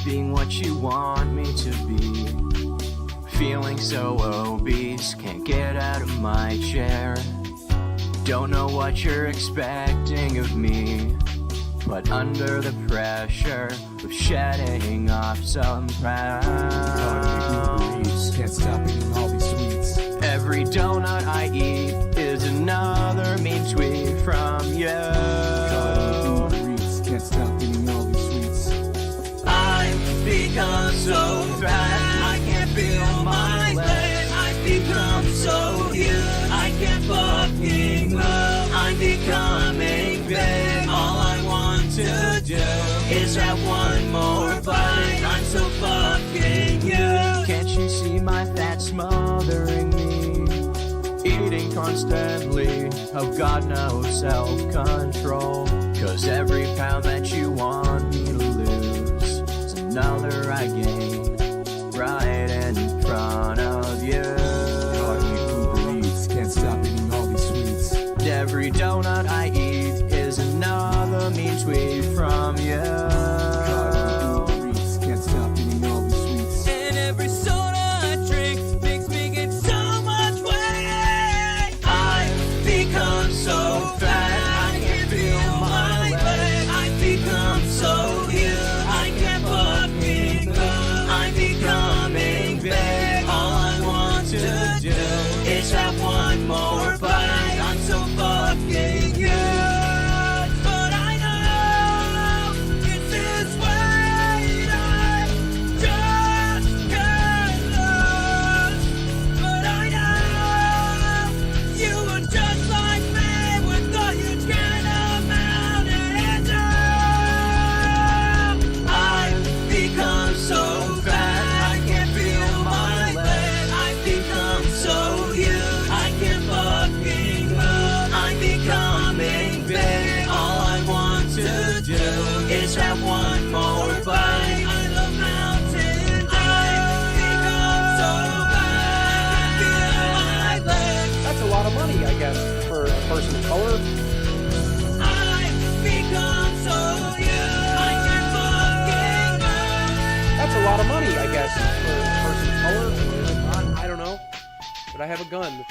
being what you want me to be. Feeling so obese, can't get out of my chair. Don't know what you're expecting of me, but under the pressure of shedding off some pride, can't stop eating all these sweets. Every donut I eat is another mean tweet from you. Can't stop eating all these sweets. I've become so fat, I can't feel my legs. I've become so huge, I can't fucking move. I'm becoming big, all I want to do is have one more bite. I'm so fucking huge. Can't you see my fat smothering me? Eating constantly, I've got no self-control. Cause every pound that you want me to lose is another I gain right in front of you. Can't stop eating all these sweets. Every donut I eat is another mean tweet from you. Can't stop eating all these sweets. And every soda I drink makes me get so much weight. I've become so fat, I can't feel my legs. I've become so huge, I can't fucking move. I'm becoming big, all I want to do is have one more bite. I'm so fucking huge, but I know it's this way. I just can't lose. But I know you were just like me with all you can amount it to. I've become so fat, I can't feel my legs. I've become so huge, I can't fucking move. I'm becoming big, all I want to do is have one more bite. I love mountains. I've become so fat, I can't feel my legs. That's a lot of money, I guess, for a person of color. I've become so huge, I can't fucking move. That's a lot of money, I guess, for a person of color. I don't know, but I have a gun.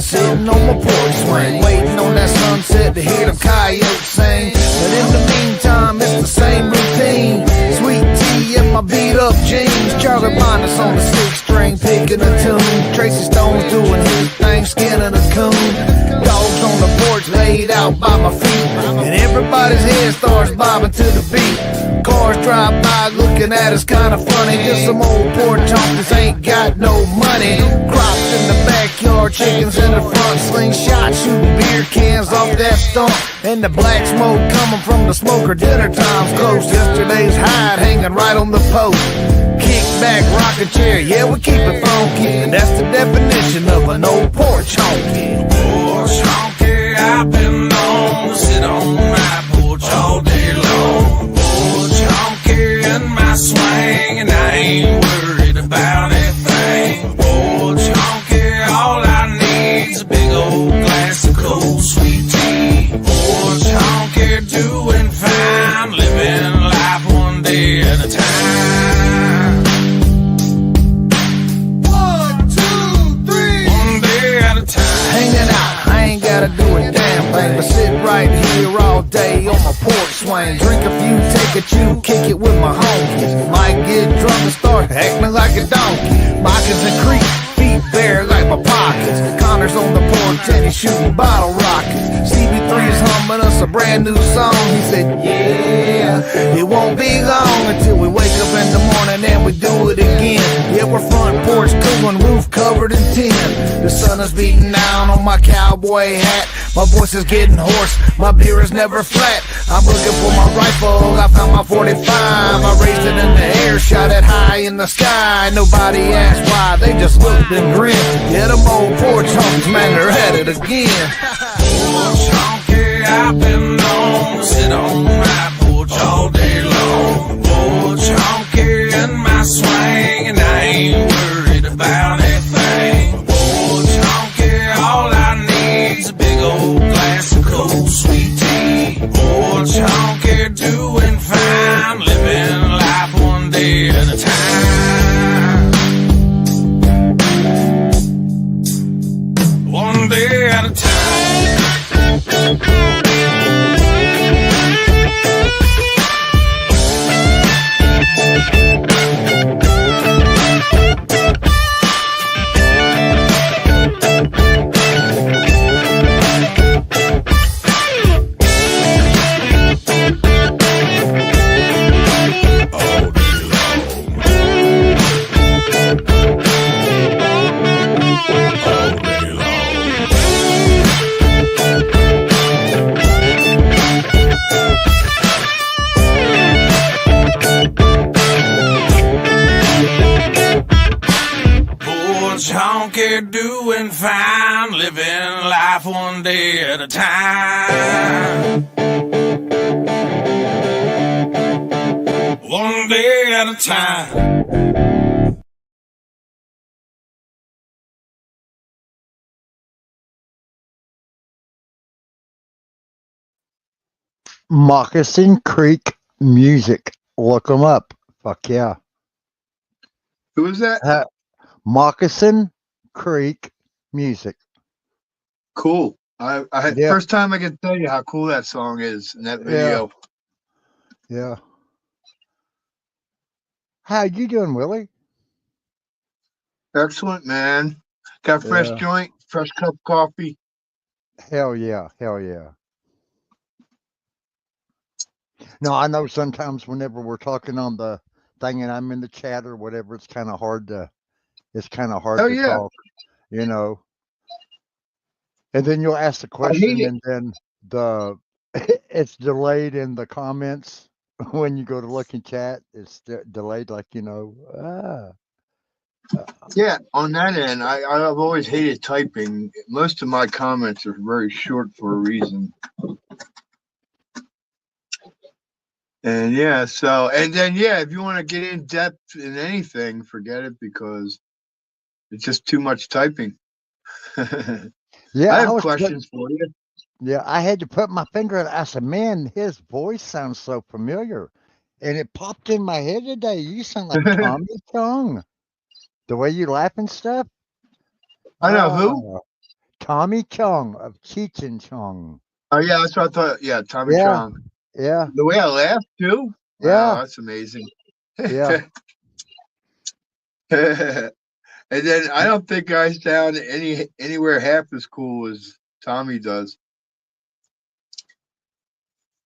Sitting on my porch swing, waiting on that sunset to hear them coyotes sing. But in the meantime, it's the same routine. Sweet tea in my beat up jeans. Charlie Minus on the 6-string, picking a tune. Tracy Stone's doing his thing, skinning a coon. Dogs on the porch porch laid out by my feet, and everybody's head starts bobbing to the beat. Cars drive by looking at us kinda funny, just some old poor chunks ain't got no money. Crops in the backyard, chickens in the front, slingshot shooting beer cans off that stump, and the black smoke coming from the smoker. Dinner time's close, yesterday's hide hanging right on the post. Kick back, rocking chair, yeah, we keep it funky, and that's the definition of an old porch honky. Porch honky, I've been known to sit on my porch all day long. Porch honky in my swing, and I ain't worried about anything. Porch honky, all I need's a big old glass of cold sweet tea. Porch honky, doing fine, living life one day at a time. 1, 2, 3. One day at a time. Hanging out, I ain't gotta do a damn thing but sit right here all day on my porch swing. Drink a few, take a chew, kick it with my homies. Might get drunk and start acting like a donkey. Moccasins and creep, feet bare like my pockets. Connor's on the porch and he's shooting bottle rockets. CB3's humming us a brand new song. He said, yeah, it won't be long until we wake up in the morning and we do it again. Yeah, we're front porch cooling, roof covered in tin. The sun is beating down on my cowboy hat. My voice is getting hoarse, my beer is never flat. I'm looking for my rifle, I found my 45. I raised it in the air, shot it high in the sky. Nobody asked why, they just looked and grinned. Yeah, them old porch honks, man, they're at it again. Porch honky, I've been known to sit on my porch all day long. Porch honky in my swing, and I ain't worried about anything. Porch honky, all I need's a big old glass of cold sweet tea. Porch honky, doing fine, living life one day at a time. One day at a time. Porch honky, doing fine, living life one day at a time. One day at a time. Moccasin Creek Music. Look them up. Fuck yeah. Who is that? Moccasin Creek Music. Cool. I had Yeah. first time I can tell you how cool that song is in that video. Yeah. How you doing, Willie? Excellent, man. Got fresh Yeah. joint, fresh cup of coffee. Hell yeah. Hell yeah. No, I know sometimes whenever we're talking on the thing and I'm in the chat or whatever, it's kind of hard to Oh, to yeah. talk, you know. And then you'll ask the question it. and then the it's delayed in the comments when you go to look in chat. It's delayed, like, you know. Yeah, on that end, I've always hated typing. Most of my comments are very short for a reason. And yeah, so, and then, yeah, if you want to get in depth in anything, forget it because it's just too much typing. Yeah, I I have was questions for you. Yeah, I had to put my finger in. I said, "Man, his voice sounds so familiar," and it popped in my head today. You sound like Tommy Chung. The way you laugh and stuff. I know who? Tommy Chung of Cheech and Chong. Oh, yeah, that's what I thought. Yeah, Tommy Yeah. Chong. Yeah, The way I laugh, too? Yeah. Wow, that's amazing. yeah. And then I don't think I sound anywhere half as cool as Tommy does.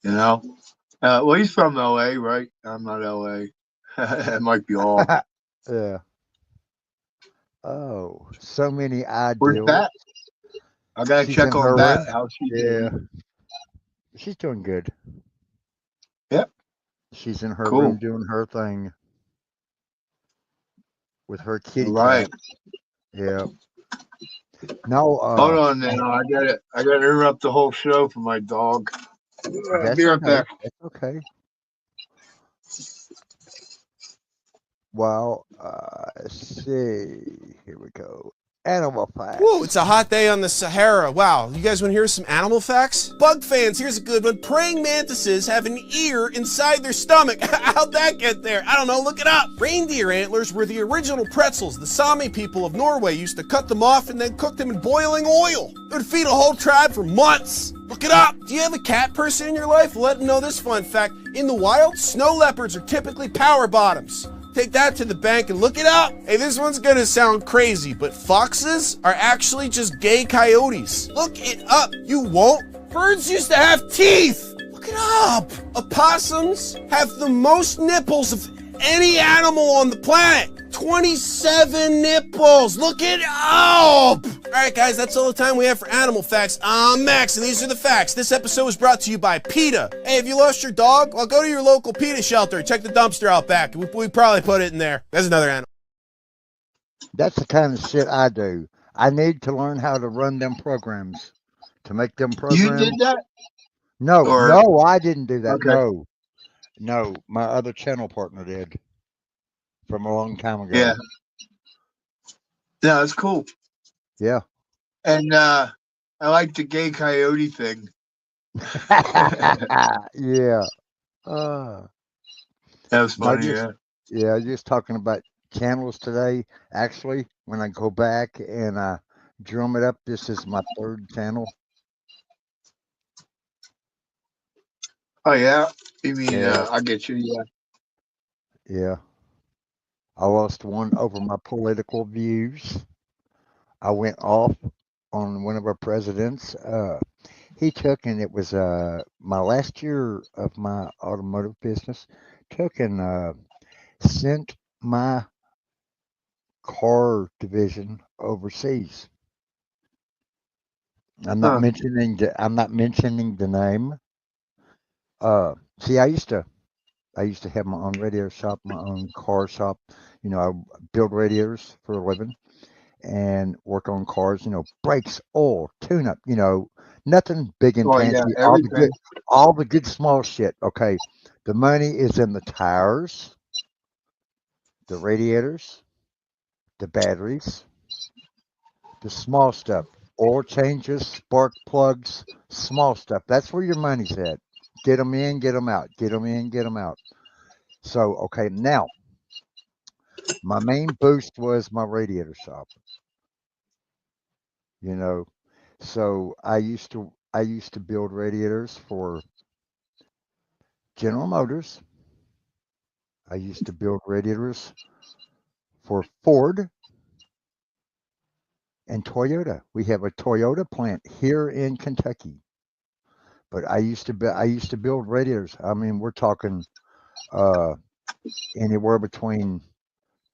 You know. Well, he's from L.A., right? I'm not L.A. It might be off. Yeah. Oh, so many Where's ideals. Bat? I gotta She's in check on her Bat. room. How's she Yeah, doing? she's doing good. Yep. She's in her room Cool. doing her thing with her kitty Right. cat. Yeah. No, Hold on now. I gotta interrupt the whole show for my dog. that's Be right okay. back. That's okay. Well, let's see. Here we go. Animal Whoa, facts. it's a hot day on the Sahara. Wow, you guys want to hear some animal facts? Bug fans, here's a good one. Praying mantises have an ear inside their stomach. How'd that get there? I don't know, look it up. Reindeer antlers were the original pretzels. The Sami people of Norway used to cut them off and then cook them in boiling oil. It would feed a whole tribe for months. Look it up. Do you have a cat person in your life? Let them know this fun fact. In the wild, snow leopards are typically power bottoms. Take that to the bank and look it up. Hey, this one's gonna sound crazy, but foxes are actually just gay coyotes. Look it up. You won't? Birds used to have teeth. Look it up. Opossums have the most nipples of any animal on the planet. 27 nipples. Look it up. All right, guys, that's all the time we have for animal facts. I'm Max, and these are the facts. This episode was brought to you by PETA. Hey, if you lost your dog, well, go to your local PETA shelter. Check the dumpster out back. We probably put it in there. There's another animal. That's the kind of shit I do. I need to learn how to run them programs. To make them You programs. did that? No, Or- no, I didn't do that. Okay. No, my other channel partner did from a long time ago. Yeah. Yeah, that's cool. Yeah. And I like the gay coyote thing. Yeah. That was No, funny, yeah. Yeah, just talking about channels today. Actually, when I go back and drum it up, this is my third channel. Oh yeah? You mean Yeah. I get you, yeah. Yeah. I lost one over my political views. I went off on one of our presidents. He took, and it was my last year of my automotive business, took and sent my car division overseas. I'm not Huh. mentioning the name. See, I used to have my own radio shop, my own car shop. You know, I build radiators for a living and work on cars. You know, brakes, oil, tune-up. You know, nothing big and Oh yeah, fancy. everything. All the good small shit. Okay, the money is in the tires, the radiators, the batteries, the small stuff. Oil changes, spark plugs, small stuff. That's where your money's at. Get them in, get them out. Get them in, get them out. So, okay, now my main boost was my radiator shop. You know, so I used to build radiators for General Motors. I used to build radiators for Ford and Toyota. We have a Toyota plant here in Kentucky. But I used to build radiators. I mean, we're talking uh, anywhere between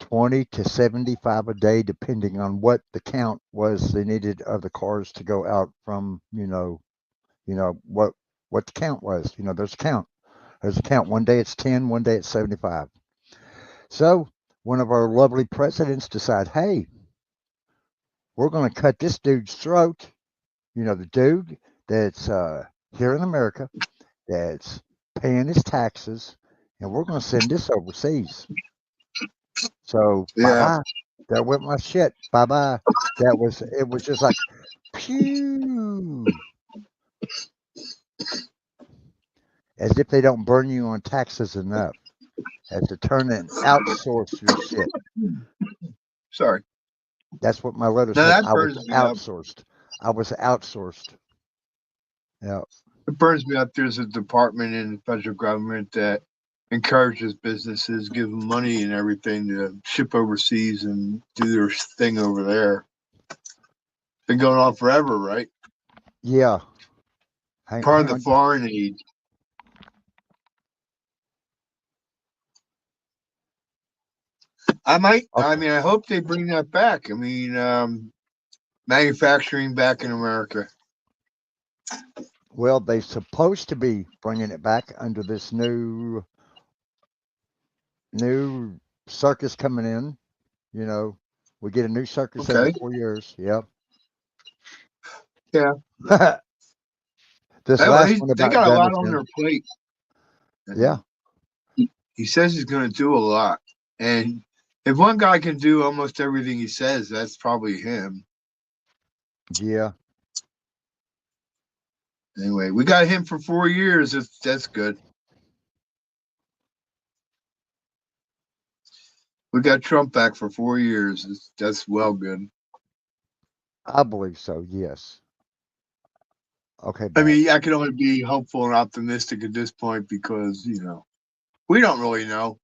20 to 75 a day, depending on what the count was they needed of the cars to go out from. What the count was. You know, there's a count. There's a count. One day it's 10, one day it's 75. So one of our lovely presidents decide, hey, we're going to cut this dude's throat. You know, the dude that's here in America that's paying his taxes, and we're going to send this overseas. So Yeah. bye-bye. There went my shit. Bye-bye. It was just like, pew. As if they don't burn you on taxes enough. As to turn and outsource your shit. Sorry. That's what my letter No, said. that I was burns me up. outsourced. I was outsourced. Yeah. It burns me up. There's a department in the federal government that encourages businesses, give them money and everything to ship overseas and do their thing over there. Been going on forever, right? Yeah. Part of the foreign aid. I might. Okay. I mean, I hope they bring that back. I mean, manufacturing back in America. Well, they're supposed to be bringing it back under this new circus coming in. You know, we get a new circus every Okay. 4 years. Yep. Yeah. This Well, last one they about got a lot Gunners, on their plate. yeah. He says he's going to do a lot, and if one guy can do almost everything he says, that's probably him. Yeah. Anyway, we got him for 4 years. That's good. We got Trump back for 4 years. That's well good. I believe so. Yes. Okay. I Back. mean, I can only be hopeful and optimistic at this point because, we don't really know.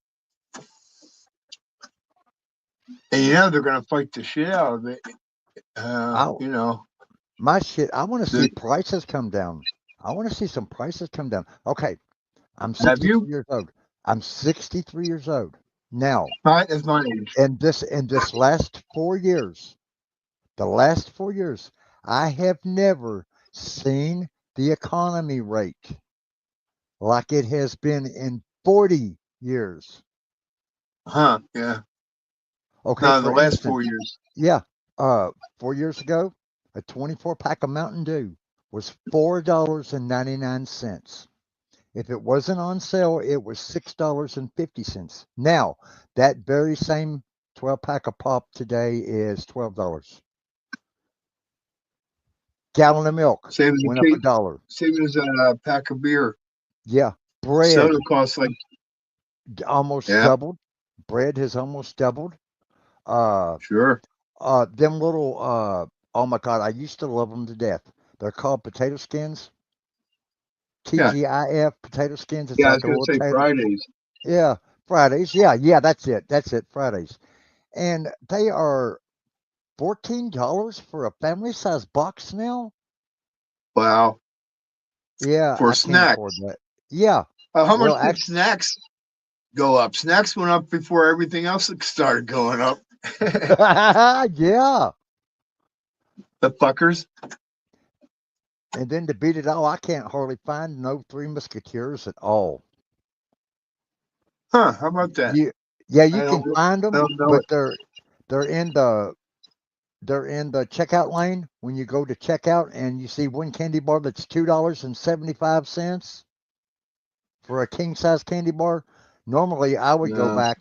And they're going to fight the shit out of it. My shit. I want to see prices come down. I want to see some prices come down. Okay. I'm Have 63 you? years old. I'm 63 years old now. That's my age. In this last 4 years, the last 4 years, I have never seen the economy rate like it has been in 40 years. Huh? Yeah. Okay, No, the for last instance, 4 years. yeah, 4 years ago, a 24 pack of Mountain Dew was $4.99. If it wasn't on sale, it was $6.50. Now, that very same 12 pack of pop today is $12. Gallon of milk Same as went a up cake. $1. Same as a pack of beer. Yeah, bread Soda costs like almost yeah, doubled. Bread has almost doubled. sure. Them little oh my God, I used to love them to death. They're called potato skins. Yeah. TGIF potato skins. It's Yeah, I like was a gonna little say potato. Fridays. Yeah, Fridays. Yeah, that's it. That's it. Fridays. And they are $14 for a family size box now. Wow. Yeah, For I can't afford snacks. that. Yeah. How much Well, did actually, snacks go up? Snacks went up before everything else started going up. yeah. The fuckers. And then to beat it all, I can't hardly find no Three Musketeers at all. Huh, how about that? Yeah, I you can find I them, don't know but it. they're in the checkout lane when you go to checkout and you see one candy bar that's $2.75 for a king size candy bar. Normally, I would go No. back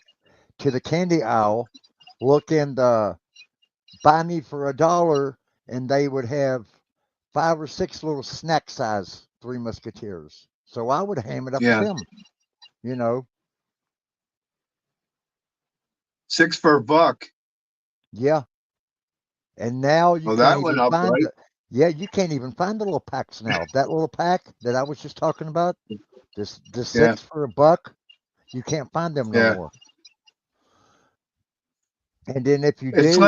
to the candy aisle, look in the buy me for $1, and they would have 5 or 6 little snack size Three Musketeers. So I would ham it up with Yeah. them, you know. 6 for $1. Yeah. And now you Well, can't that went even up, find right? the yeah, you can't even find the little packs now. That little pack that I was just talking about, the Yeah. 6 for $1, you can't find them no Yeah. more. And then if you It's do,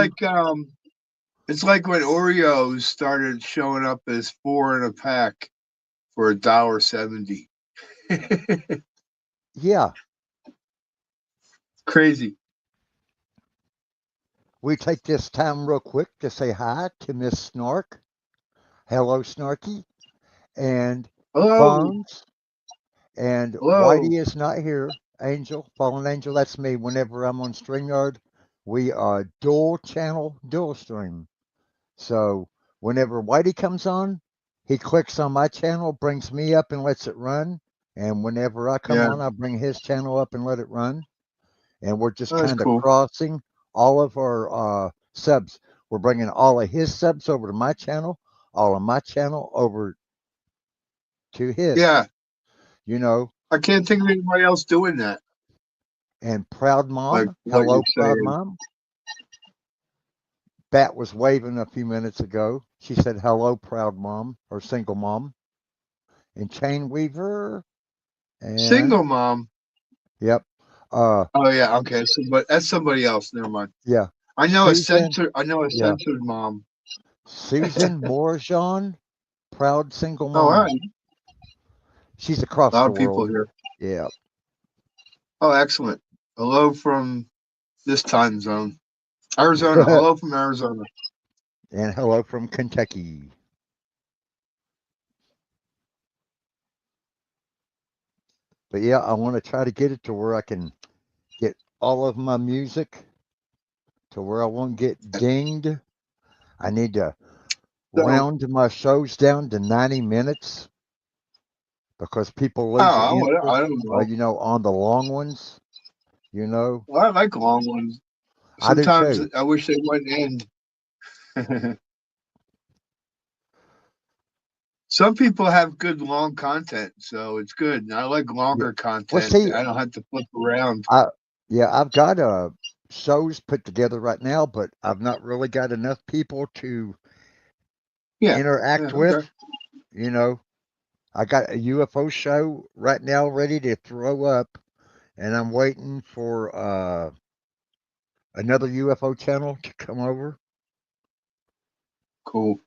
like when Oreos started showing up as 4 in a pack for $1.70. yeah, Crazy. we take this time real quick to say hi to Miss Snark. Hello, Snarky. And Hello. Bones. And Hello. Whitey is not here. Angel, Fallen Angel, that's me. Whenever I'm on StreamYard, we dual channel, dual stream. So whenever Whitey comes on, he clicks on my channel, brings me up and lets it run. And whenever I come Yeah. on, I bring his channel up and let it run. And we're just Oh, that's kind of cool. crossing all of our subs. We're bringing all of his subs over to my channel, all of my channel over to his. Yeah. You know, I can't think of anybody else doing that. and Proud Like Mom, what hello, you're Proud saying. Mom. Bat was waving a few minutes ago. She said, hello, Proud Mom, or Single Mom. And Chain Weaver, and Single mom. yep. Oh yeah, okay. But that's somebody else. Never mind. Yeah. I know Susan, I know a yeah. censored mom. Susan Morjean, proud single Oh, all mom. right. She's A across lot the of people world. here. Yeah. Oh, excellent. Hello from this time zone. Arizona. Hello from Arizona. And hello from Kentucky. But yeah, I want to try to get it to where I can get all of my music to where I won't get dinged. I need to So, round my shows down to 90 minutes because people lose I interest, don't know. on the long ones, you know. Well, I like long ones. I do Sometimes too. I wish they wouldn't end. Some people have good long content, so it's good. And I like Yeah. longer Well, content. see, I don't have to flip around. I've got shows put together right now, but I've not really got enough people to Yeah. interact Yeah. Okay. with. You know, I got a UFO show right now ready to throw up, and I'm waiting for another UFO channel to come over. Cool.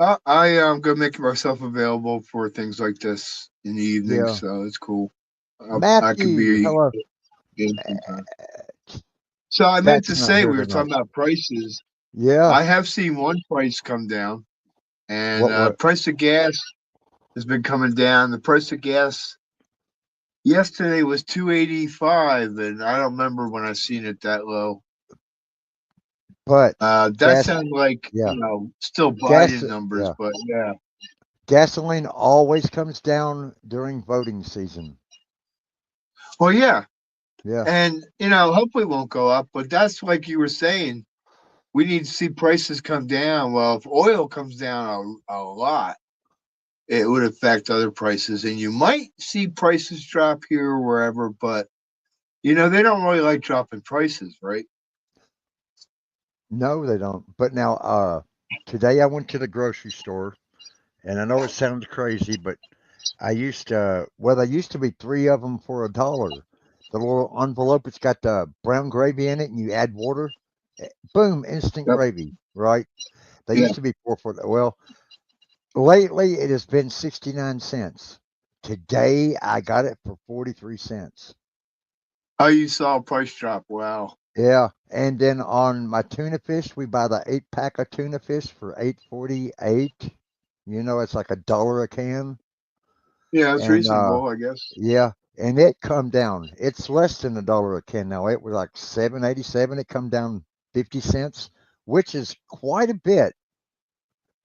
I am gonna make myself available for things like this in the evening, Yeah, so it's cool. I could Matthew, be hello. in sometime. So I meant to That's not say here we were tonight. talking about prices. Yeah. I have seen one price come down, and What? price of gas has been coming down. The price of gas yesterday was 285, and I don't remember when I seen it that low. But That gas, sounds like yeah, still gas, Biden numbers, yeah. but yeah. Gasoline always comes down during voting season. Well, yeah, Yeah. and hopefully it won't go up, but that's like you were saying. We need to see prices come down. Well, if oil comes down a lot, it would affect other prices, and you might see prices drop here or wherever, but they don't really like dropping prices, right? No, they don't. But now, today I went to the grocery store, and I know it sounds crazy, but there used to be three of them for $1. The little envelope, it's got the brown gravy in it, and you add water. Boom, instant Yep. gravy, right? They Yeah. used to be four for the, well, lately it has been 69 cents. Today I got it for 43 cents. Oh, you saw a price drop. Wow. Yeah, and then on my tuna fish, we buy the 8 pack of tuna fish for 8.48. It's like $1 a can. Yeah, it's And reasonable, I guess. yeah, and it come down. It's less than $1 a can now. It was like 7.87. It come down 50 cents, which is quite a bit.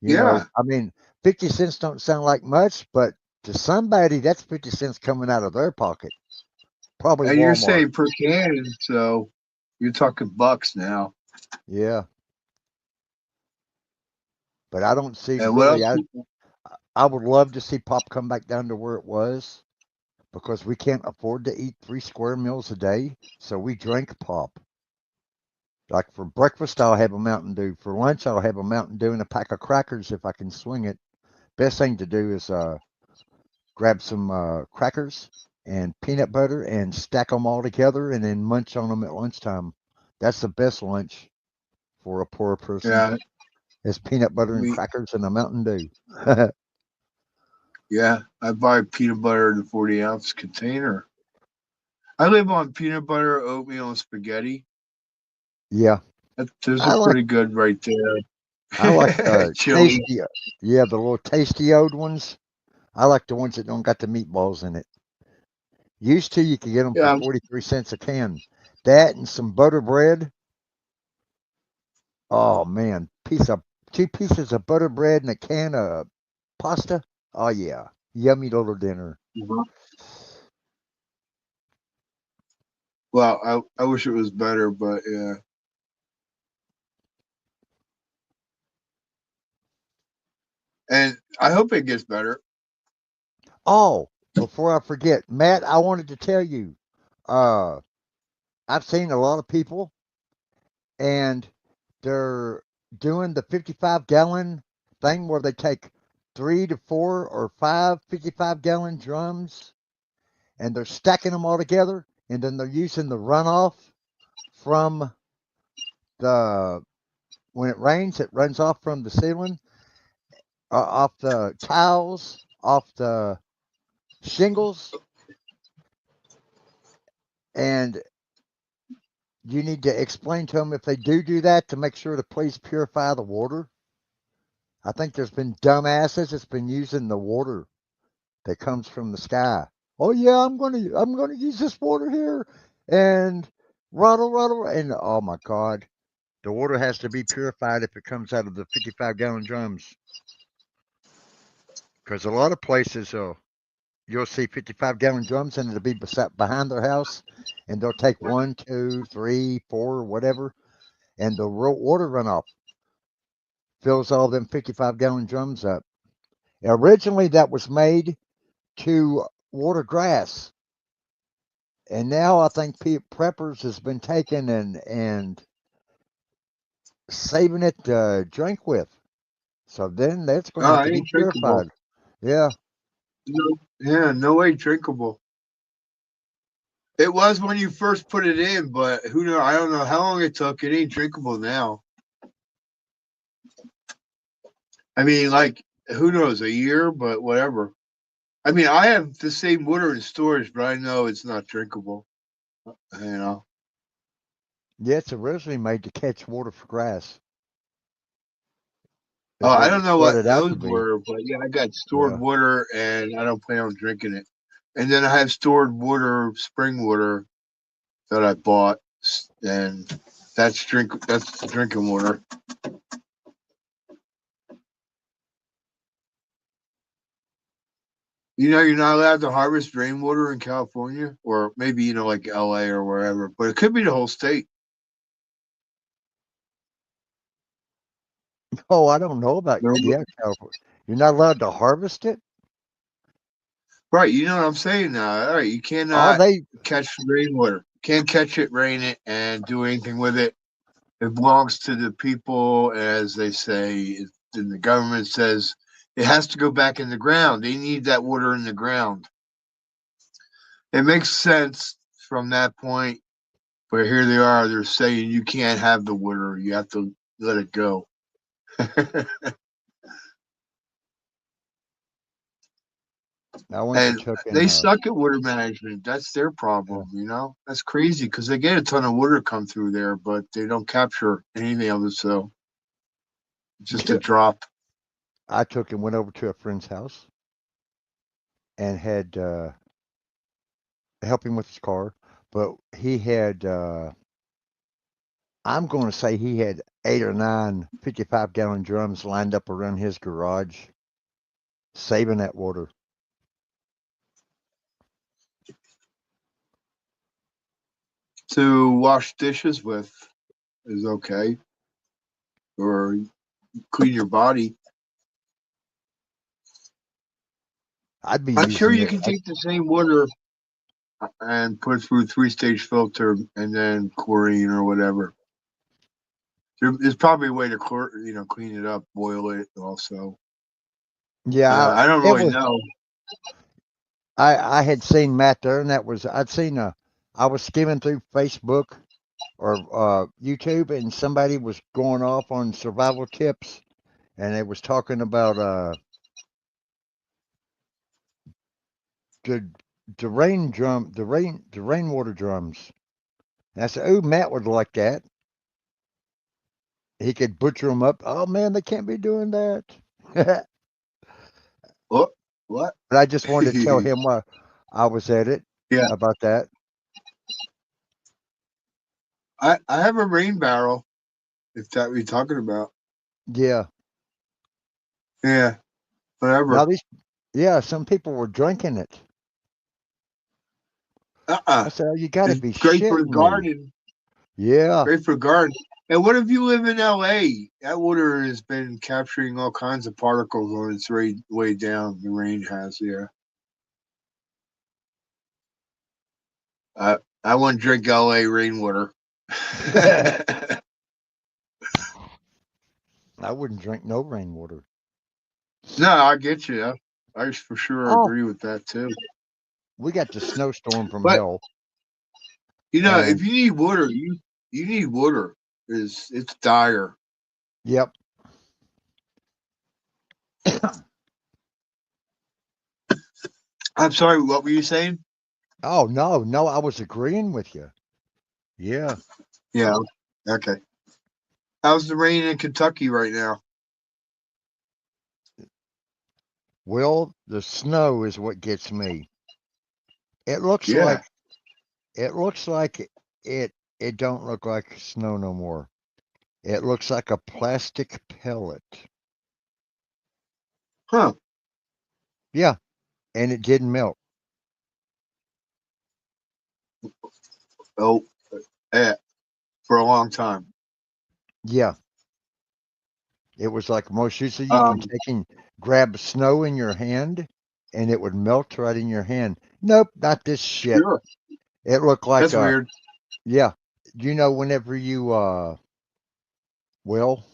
Yeah. I mean, 50 cents don't sound like much, but to somebody, that's 50 cents coming out of their pocket. Probably And you're Walmart. saying per can, so you're talking bucks now. Yeah, but I don't see And what really. else? I would love to see pop come back down to where it was because we can't afford to eat 3 square meals a day, so we drink pop. Like for breakfast, I'll have a Mountain Dew. For lunch, I'll have a Mountain Dew and a pack of crackers if I can swing it. Best thing to do is grab some crackers and peanut butter and stack them all together and then munch on them at lunchtime. That's the best lunch for a poor person. Yeah, Is peanut butter and me. crackers and a Mountain Dew. Yeah, I buy peanut butter in a 40-ounce container. I live on peanut butter, oatmeal, and spaghetti. Yeah, Those I are like pretty good right I like there. Chili. yeah, the little tasty old ones. I like the ones that don't got the meatballs in it. Used to, you could get them for Yeah, 43 cents a can. That and some butter bread. Oh man, 2 pieces of butter bread and a can of pasta. Oh yeah, yummy little dinner. well, I wish it was better, but yeah. And I hope it gets better. Oh, before I forget, Matt, I wanted to tell you, uh, I've seen a lot of people and they're doing the 55-gallon thing where they take 3 to 4 or 5 55-gallon drums and they're stacking them all together and then they're using the runoff from the when it rains, it runs off from the ceiling, off the tiles, off the shingles, And you need to explain to them if they do that to make sure to please purify the water. I think there's been dumbasses that's been using the water that comes from the sky. Oh yeah, I'm gonna use this water here and rattle, and oh my God, the water has to be purified if it comes out of the 55-gallon drums. Because a lot of places, you'll see 55-gallon drums and it'll be behind their house, and they'll take 1, 2, 3, 4, whatever, and the water runoff fills all them 55-gallon drums up. Originally, that was made to water grass, and now I think preppers has been taken and saving it to drink with. So then that's going to have Oh, to it be ain't drinkable. purified. Yeah. No, yeah, no way drinkable. It was when you first put it in, but who knows? I don't know how long it took. It ain't drinkable now. I mean, like, who knows, a year, but whatever. I mean, I have the same water in storage, but I know it's not drinkable. You know. Yeah, it's originally made to catch water for grass. Oh, Is I what don't it know what started out those to be. were, but yeah, I got stored Yeah. water, and I don't plan on drinking it. And then I have stored water, spring water that I bought, and that's drinking water. You know, you're not allowed to harvest rainwater in California, or maybe like LA or wherever, but it could be the whole state. Oh, I don't know about, No, yeah, California. You're not allowed to harvest it? right, you know what I'm saying now. All right, you Are cannot they? catch rainwater. Can't catch it, rain it, and do anything with it. It belongs to the people, as they say, and the government says it has to go back in the ground. They need that water in the ground. It makes sense from that point, but here they are. They're saying you can't have the water. You have to let it go. I went to And took in, they suck at water management. That's their yeah. problem. That's crazy because they get a ton of water come through there, but they don't capture anything of it. So just a drop. I took and went over to a friend's house and had help him with his car, but he had I'm going to say he had 8 or 9 55-gallon drums lined up around his garage, saving that water. To wash dishes with is okay, or clean your body. I'd be I'm sure using you it. can take the same water and put it through a 3-stage filter and then chlorine or whatever. There's probably a way to clean it up, boil it also. Yeah, I don't it really was. know. I had seen Matt there, and that was I'd seen I was skimming through Facebook or YouTube, and somebody was going off on survival tips, and it was talking about the the rainwater drums. And I said, "Oh, Matt would like that. He could butcher them up. Oh man, they can't be doing that." But What? What? I just wanted to tell him why I was at it Yeah, about that. I have a rain barrel. If that what you're talking about. Yeah. Yeah, Now whatever. these, yeah, some people were drinking it. I said, "Oh, you got to It's be great for shitting the me." garden. Yeah. Great for garden. And what if you live in LA? That water has been capturing all kinds of particles on its way down. The rain has, yeah. I wouldn't drink LA rainwater. I wouldn't drink no rainwater. No, I get you. I for sure Oh, agree with that too. we got the snowstorm from But hell, if and you need water, you need water. It's dire. yep. I'm sorry. What were you saying? Oh no, I was agreeing with you. Yeah. Yeah. Okay. How's the rain in Kentucky right now? Well, the snow is what gets me. It looks Yeah. like it looks like it don't look like snow no more. It looks like a plastic pellet. Huh. Yeah, and it didn't melt. Oh, yeah. For a long time. Yeah, it was like most usually you can Um. take and grab snow in your hand and it would melt right in your hand. Nope, not this shit. Sure. It looked like That's weird. yeah. You know, whenever you well,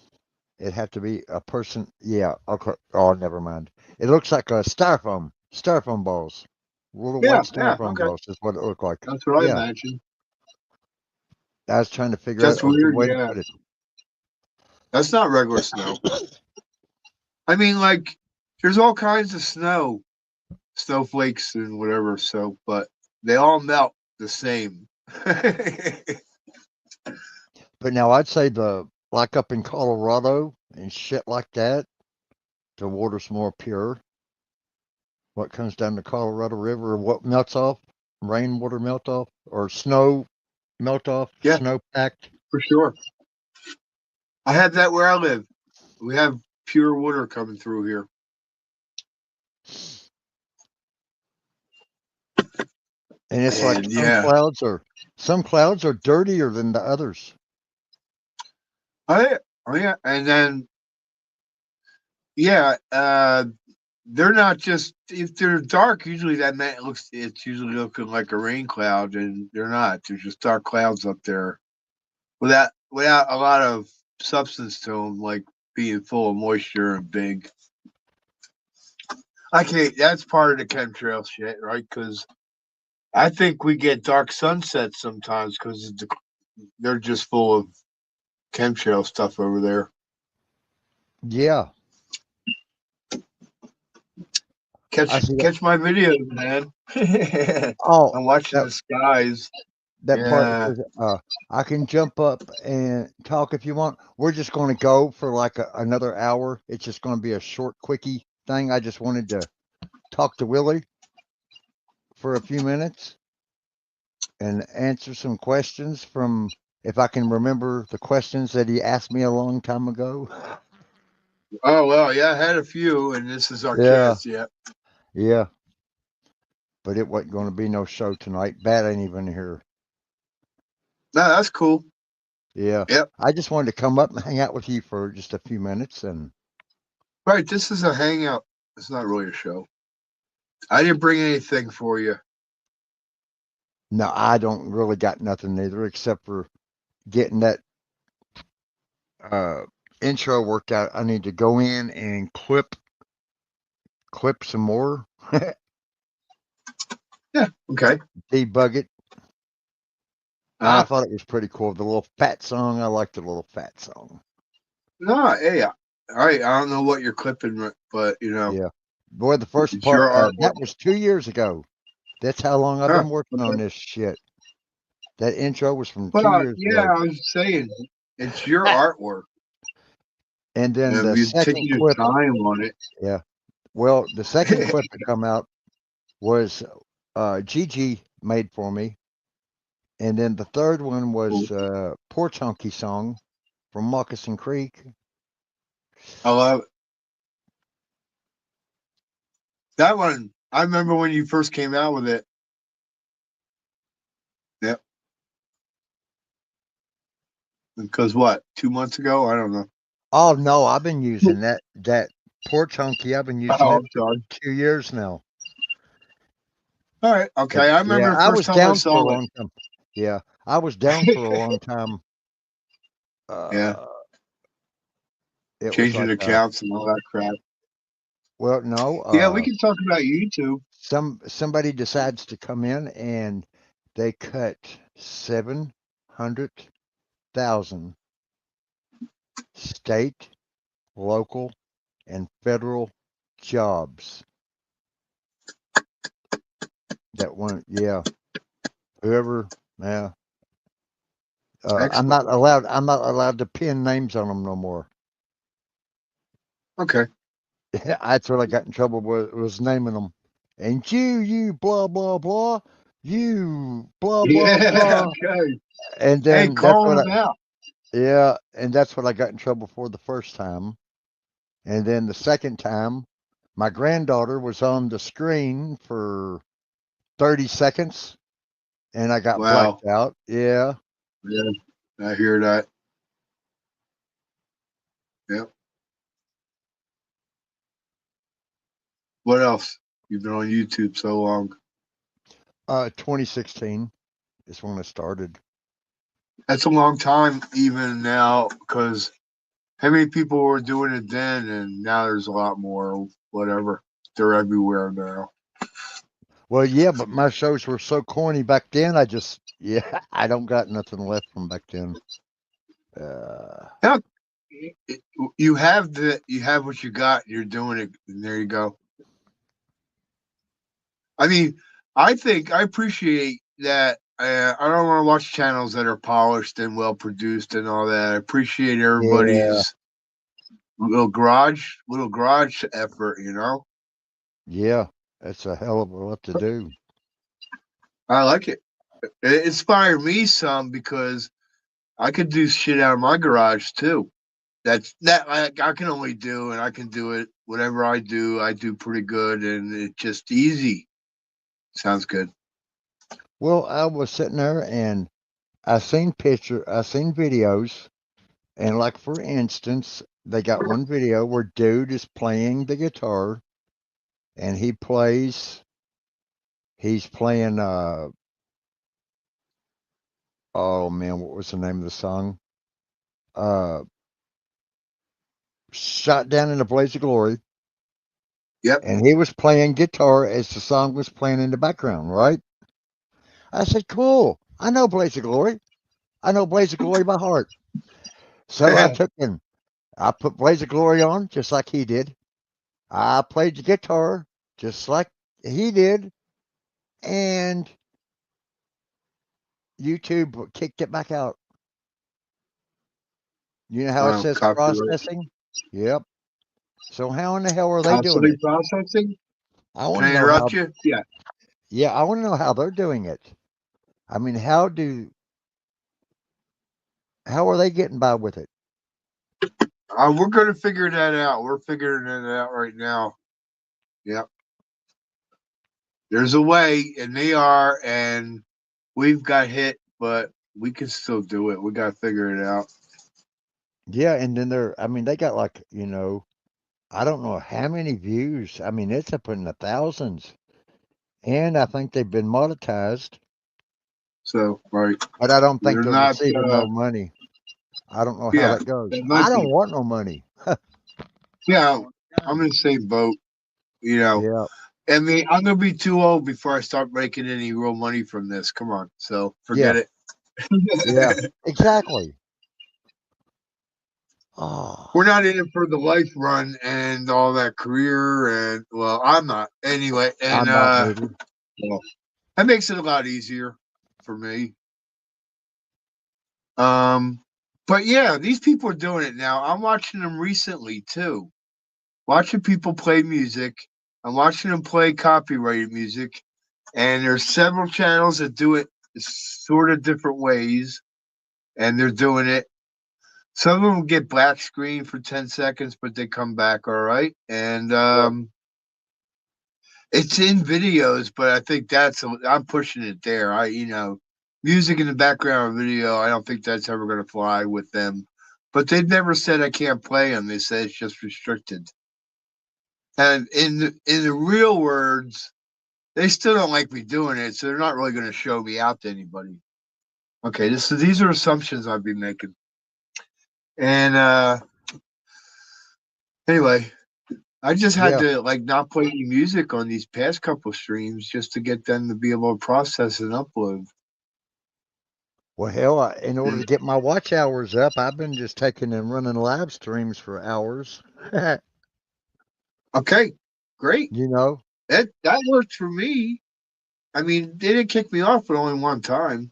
it had to be a person. Yeah. Okay. Oh, never mind. It looks like a styrofoam balls, little white Yeah. Yeah. styrofoam Okay. balls is what it looked like. That's what I Yeah. imagine. I was trying to figure out That's a good weird. way to Yeah. put it. That's not regular snow. I mean, like, there's all kinds of snow, snowflakes and whatever. So, but they all melt the same. But now I'd say the like up in Colorado and shit like that, the water's more pure. What comes down the Colorado River, what melts off, rainwater melt off, or snow melt off, Yeah, snow packed. for sure. I have that where I live. We have pure water coming through here. And it's like And yeah, some clouds are dirtier than the others. oh, oh yeah, and then yeah, they're not just if they're dark. Usually that looks it's usually looking like a rain cloud, and they're not. They're just dark clouds up there without a lot of substance to them, like being full of moisture and big. I can't. That's part of the chemtrail shit, right? Because I think we get dark sunsets sometimes because they're just full of chemtrail stuff over there. Yeah, I see that. Catch my videos, man. Oh, I'm watching that the skies. that part that Yeah. says, I can jump up and talk if you want. We're just going to go for like another hour. It's just going to be a short, quickie thing. I just wanted to talk to Willie for a few minutes and answer some questions from, if I can remember the questions that he asked me a long time ago. Oh well, yeah. I had a few, and this is our Yeah, chance. Yeah. yeah. But it wasn't going to be no show tonight. Bat ain't even here. No, that's cool. Yeah. Yep. I just wanted to come up and hang out with you for just a few minutes. And Right. This is a hangout. It's not really a show. I didn't bring anything for you. no, I don't really got nothing either except for getting that uh, intro worked out. I need to go in and clip some more, Yeah. Okay. debug it. I Uh, thought it was pretty cool. The little fat song. I like the little fat song. no. Hey. All right. I don't know what you're clipping, but Yeah. Boy, the first it's part, your artwork. that was 2 years ago. That's how long I've Huh. been working on Okay. this shit. That intro was from two Well, years yeah. ago. I was saying it's your artwork. And then the You're second taking your clip, time on it. yeah. Well, the second clip that come out was Gigi made for me. And then the third one was Porch Honky Song from Moccasin Creek. I love it. That one. I remember when you first came out with it. Yep. Because what? 2 months ago? I don't know. Oh no, I've been using that Porch Honky. I've been using Oh, it I'm for sorry. 2 years now. All right. But Okay. I yeah, remember the I first was time I down for a saw long time. Yeah, I was down for a long time. yeah. Uh, it was Changing like, accounts and all that crap. well, no, Yeah, we can talk about YouTube. somebody decides to come in and they cut 700,000 state, local, and federal jobs. That one, yeah. Whoever, yeah. I'm Excellent. not allowed. I'm not allowed to pin names on them no more. Okay. That's what I got in trouble with, was naming them. And you blah blah blah, you blah blah Yeah. blah. Okay. And Hey, then that's what calling I, them out. yeah, and that's what I got in trouble for the first time. And then the second time, my granddaughter was on the screen for 30 seconds and I got Wow. blacked out. Yeah. Yeah, I hear that. Yep. What else? You've been on YouTube so long. 2016 is when I started. That's a long time, even now, because how many people were doing it then, and now there's a lot more. Whatever, they're everywhere now. Well, yeah, but my shows were so corny back then. I just, yeah, I don't got nothing left from back then. Now, you have what you got. You're doing it, and there you go. I mean, I appreciate that. I don't want to watch channels that are polished and well produced and all that. I appreciate Yeah, everybody's little garage effort. yeah, that's a hell of a lot to do. I like it. It inspired me some because I could do shit out of my garage too. That I can only do, and I can do it. Whatever I do pretty good, and it's just easy. Sounds good. Well, I was sitting there and I seen videos, and like for instance, they got one video where dude is playing the guitar, and he's playing oh man, what was the name of the song? Uh, Shot Down in a Blaze of Glory, Yep. and he was playing guitar as the song was playing in the background, right? I said, cool. I know Blaze of Glory. I know Blaze of Glory by heart. So I put Blaze of Glory on just like he did. I played the guitar just like he did, and YouTube kicked it back out. You know how it Wow, says copyright. processing? Yep. So how in the hell are they doing Constantly it? processing. I Can want I to know how. interrupt you? Yeah. Yeah, I want to know how they're doing it. I mean, how are they getting by with it? We're gonna figure that out. We're figuring it out right now. Yep. There's a way, and they are, and we've got hit, but we can still do it. We got to figure it out. Yeah, and then I mean, they got like, I don't know how many views. I mean, it's up in the thousands. And I think they've been monetized, So, right, but I don't think they're they're not. receiving no money. I don't know how Yeah, that goes. they might I don't be. want no money. Yeah, I'm in the same boat. You know, Yeah, I mean, I'm gonna be too old before I start making any real money from this. Come on, so yeah, forget it. yeah, exactly. Oh, We're not in it for the life run and all that career, and well, I'm not anyway. And I'm not neither. well, that makes it a lot easier for me. Um, but yeah, these people are doing it now. I'm watching them recently too. Watching people play music. I'm watching them play copyrighted music, and there's several channels that do it sort of different ways, and they're doing it. Some of them get black screen for 10 seconds, but they come back all right. And it's in videos, but I think I'm pushing it there. Music in the background of video, I don't think that's ever going to fly with them. But they've never said I can't play them. They say it's just restricted. And in the real words, they still don't like me doing it, so they're not really going to show me out to anybody. Okay, these are assumptions I've been making. And anyway, I just had Yeah. to like not play any music on these past couple streams just to get them to be able to process and upload. Well, hell, in order to get my watch hours up, I've been just taking and running live streams for hours. Okay, great. You know, That works for me. I mean, they didn't kick me off, but only one time.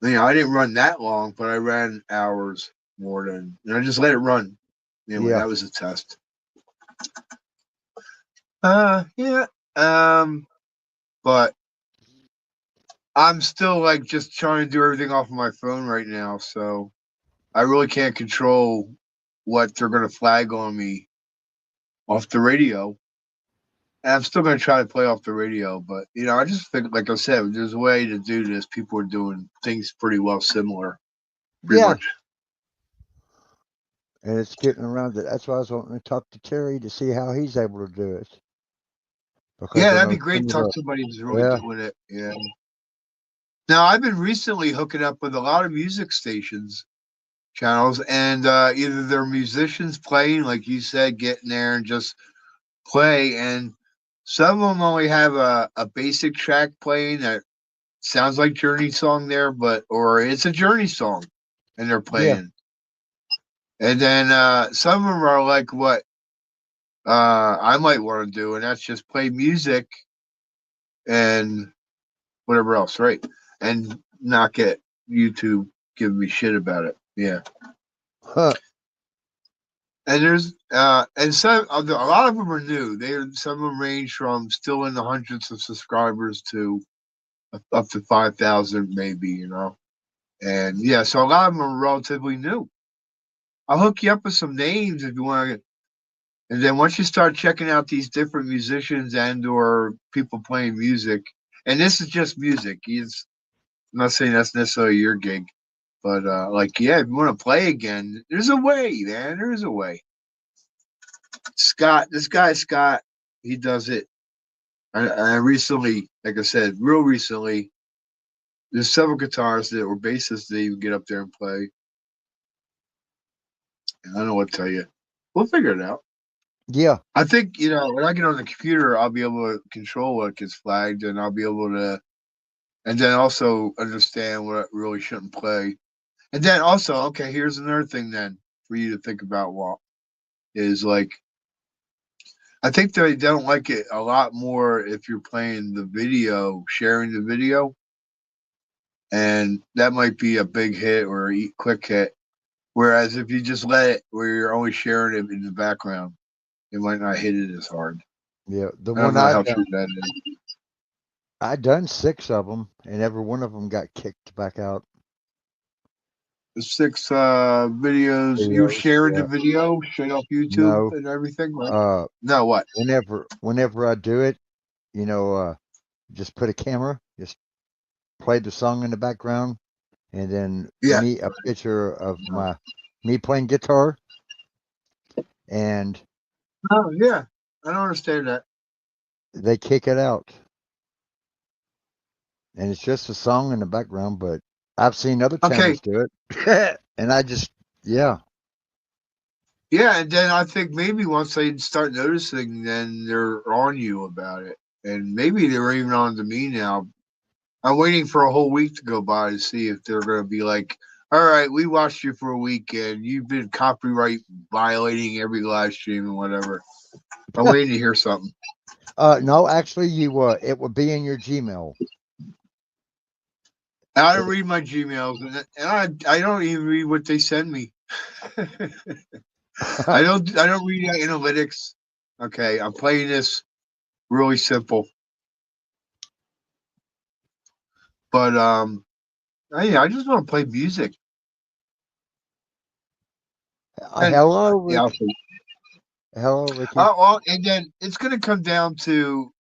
You know, I didn't run that long, but I ran hours more than, and I just let it run. Anyway, Yeah. that was a test. Yeah. But I'm still like just trying to do everything off of my phone right now, so I really can't control what they're gonna flag on me off the radio. And I'm still gonna try to play off the radio, but you know, I just think, like I said, there's a way to do this. People are doing things pretty well similar, pretty Yeah. much. And it's getting around it. That's why I was wanting to talk to Terry to see how he's able to do it. Because Yeah, I that'd know be great some to of talk the to somebody who's really yeah, doing it. Yeah. Now I've been recently hooking up with a lot of music stations channels, and either they're musicians playing, like you said, getting there and just play, and some of them only have a basic track playing that sounds like Journey song there, but or it's a Journey song, and they're yeah. playing. And then some of them are like what I might want to do, and that's just play music and whatever else, right? And not get YouTube giving me shit about it. Yeah. Huh. And there's and some a lot of them are new. Some of them range from still in the hundreds of subscribers to up to 5,000 maybe, you know. And yeah, so a lot of them are relatively new. I'll hook you up with some names if you want to. And then once you start checking out these different musicians and or people playing music, and this is just music. I'm not saying that's necessarily your gig, but like yeah, if you want to play again, there's a way, man. There's a way. Scott, this guy Scott, he does it. I recently, like I said, real recently, there's several guitarists that were bassists that even get up there and play. And I don't know what to tell you. We'll figure it out. Yeah. I think, you know, when I get on the computer, I'll be able to control what gets flagged, and I'll be able to, and then also understand what I really shouldn't play. And then also, okay, here's another thing then for you to think about, Walt, is like, I think they don't like it a lot more if you're playing the video, sharing the video, and that might be a big hit or a quick hit. Whereas if you just let it where you're only sharing it in the background, it might not hit it as hard. Yeah. The I don't one know I how done, true that is. I done 6 of them, and every one of them got kicked back out. The 6 videos, you were Videos. sharing the Yeah. video straight off YouTube No. and everything, right? Uh, No, what? whenever I do it, you know, just put a camera, just play the song in the background, and then Yeah. a picture of me playing guitar, and Oh, yeah. I don't understand that. they kick it out. And it's just a song in the background, but I've seen other Okay. channels do it. And I just, yeah. Yeah, and then I think maybe once they start noticing, then they're on you about it. And maybe they're even on to me now. I'm waiting for a whole week to go by to see if they're going to be like, all right, we watched you for a week and you've been copyright violating every live stream and whatever. I'm waiting to hear something. No, actually, it would be in your Gmail. I don't read my Gmails, and I don't even read what they send me. I don't read analytics. Okay, I'm playing this really simple, but I just want to play music. And Hello, yeah, Rick. Hello, Ricky. well, and then it's gonna come down to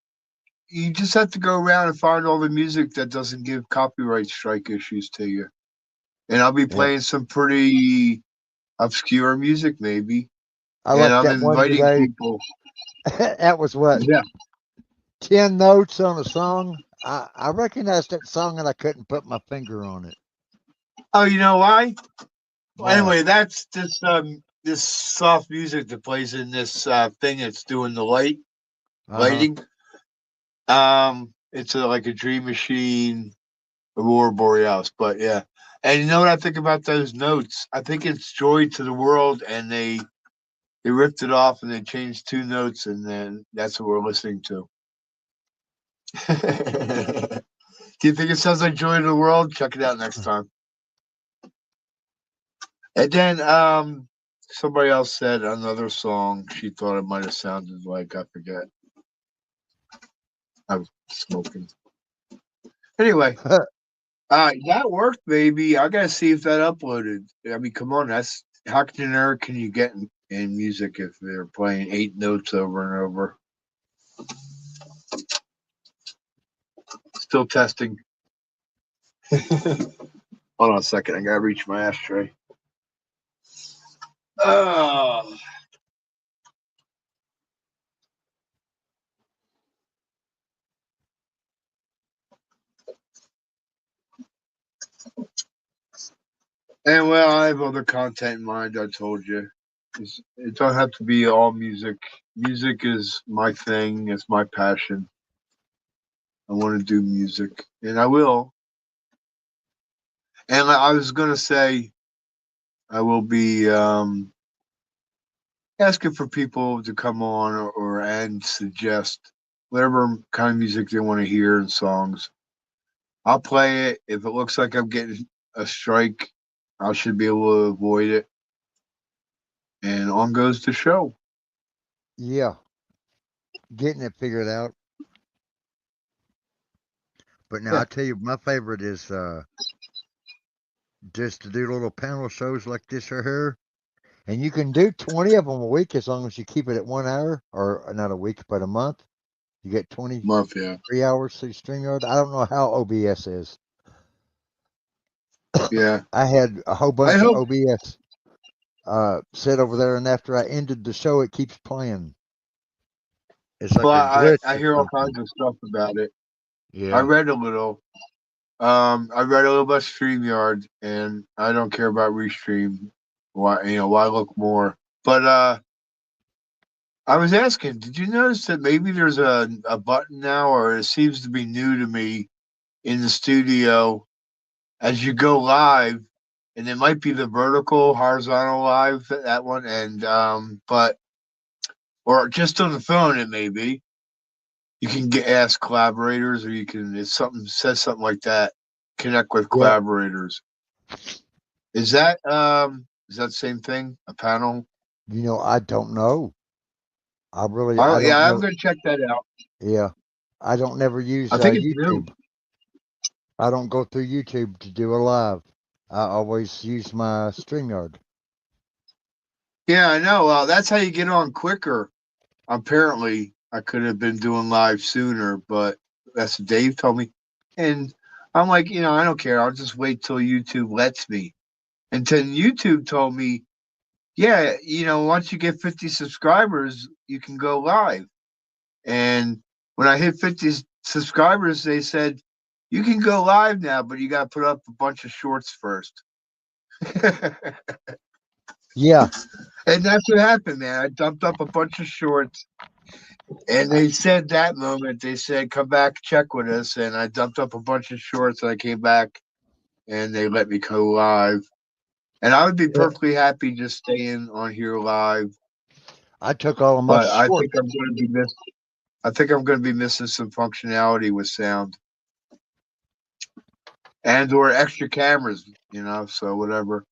you just have to go around and find all the music that doesn't give copyright strike issues to you. And I'll be Yeah. playing some pretty obscure music, maybe. I And like I'm that one inviting today. people. That was what, Yeah. 10 notes on a song? I recognized that song and I couldn't put my finger on it. Oh, you know why? Well, Why? anyway, that's this soft music that plays in this thing that's doing the lighting. It's like a Dream Machine, Aurora Borealis, but yeah. And you know what I think about those notes? I think it's Joy to the World, and they ripped it off and they changed 2 notes, and then that's what we're listening to. Do you think it sounds like Joy to the World? Check it out next time. And then somebody else said another song she thought it might have sounded like. I forget. I was smoking. Anyway, that worked, baby. I gotta see if that uploaded. I mean, come on, that's how generic can you get in music if they're playing 8 notes over and over? Still testing. Hold on a second. I gotta reach my ashtray. Oh. And well, I have other content in mind. I told you, it don't have to be all music. Music is my thing. It's my passion. I want to do music, and I will. And I was gonna say, I will be asking for people to come on and suggest whatever kind of music they want to hear and songs. I'll play it. If it looks like I'm getting a strike, I should be able to avoid it. And on goes the show. Yeah, getting it figured out. But now Yeah. I tell you, my favorite is just to do little panel shows like this right here. And you can do 20 of them a week as long as you keep it at 1 hour, or not a week, but a month. You get 23 Month, yeah. hours through StreamYard. I don't know how OBS is. Yeah. I had a whole I bunch of hope OBS set over there, and after I ended the show, it keeps playing. It's like well, a glitch I or hear all something. kinds of stuff about it. I Yeah. read a little. I read a little about StreamYard, and I don't care about Restream. Why look more? But I was asking, did you notice that maybe there's a button now, or it seems to be new to me in the studio as you go live, and it might be the vertical, horizontal live, that one, and but or just on the phone, it may be. You can ask collaborators, or you can it's something says something like that. Connect with Yeah. collaborators. Is that the same thing? A panel? I don't know. I Oh don't yeah, I'm know. gonna check that out. Yeah. I don't never use I think it's new. YouTube. I don't go through YouTube to do a live. I always use my StreamYard. Yeah, I know. Well, that's how you get on quicker. Apparently, I could have been doing live sooner, but that's what Dave told me. And I'm like, I don't care. I'll just wait till YouTube lets me. And then YouTube told me, yeah, once you get 50 subscribers, you can go live. And when I hit 50 subscribers, they said, you can go live now, but you got to put up a bunch of shorts first. Yeah. And that's what happened, man. I dumped up a bunch of shorts. And they said that moment, they said, come back, check with us. And I dumped up a bunch of shorts and I came back and they let me go live. And I would be Yeah. perfectly happy just staying on here live. I took all of my But I short. think I'm going to be missing some functionality with sound and or extra cameras, so whatever.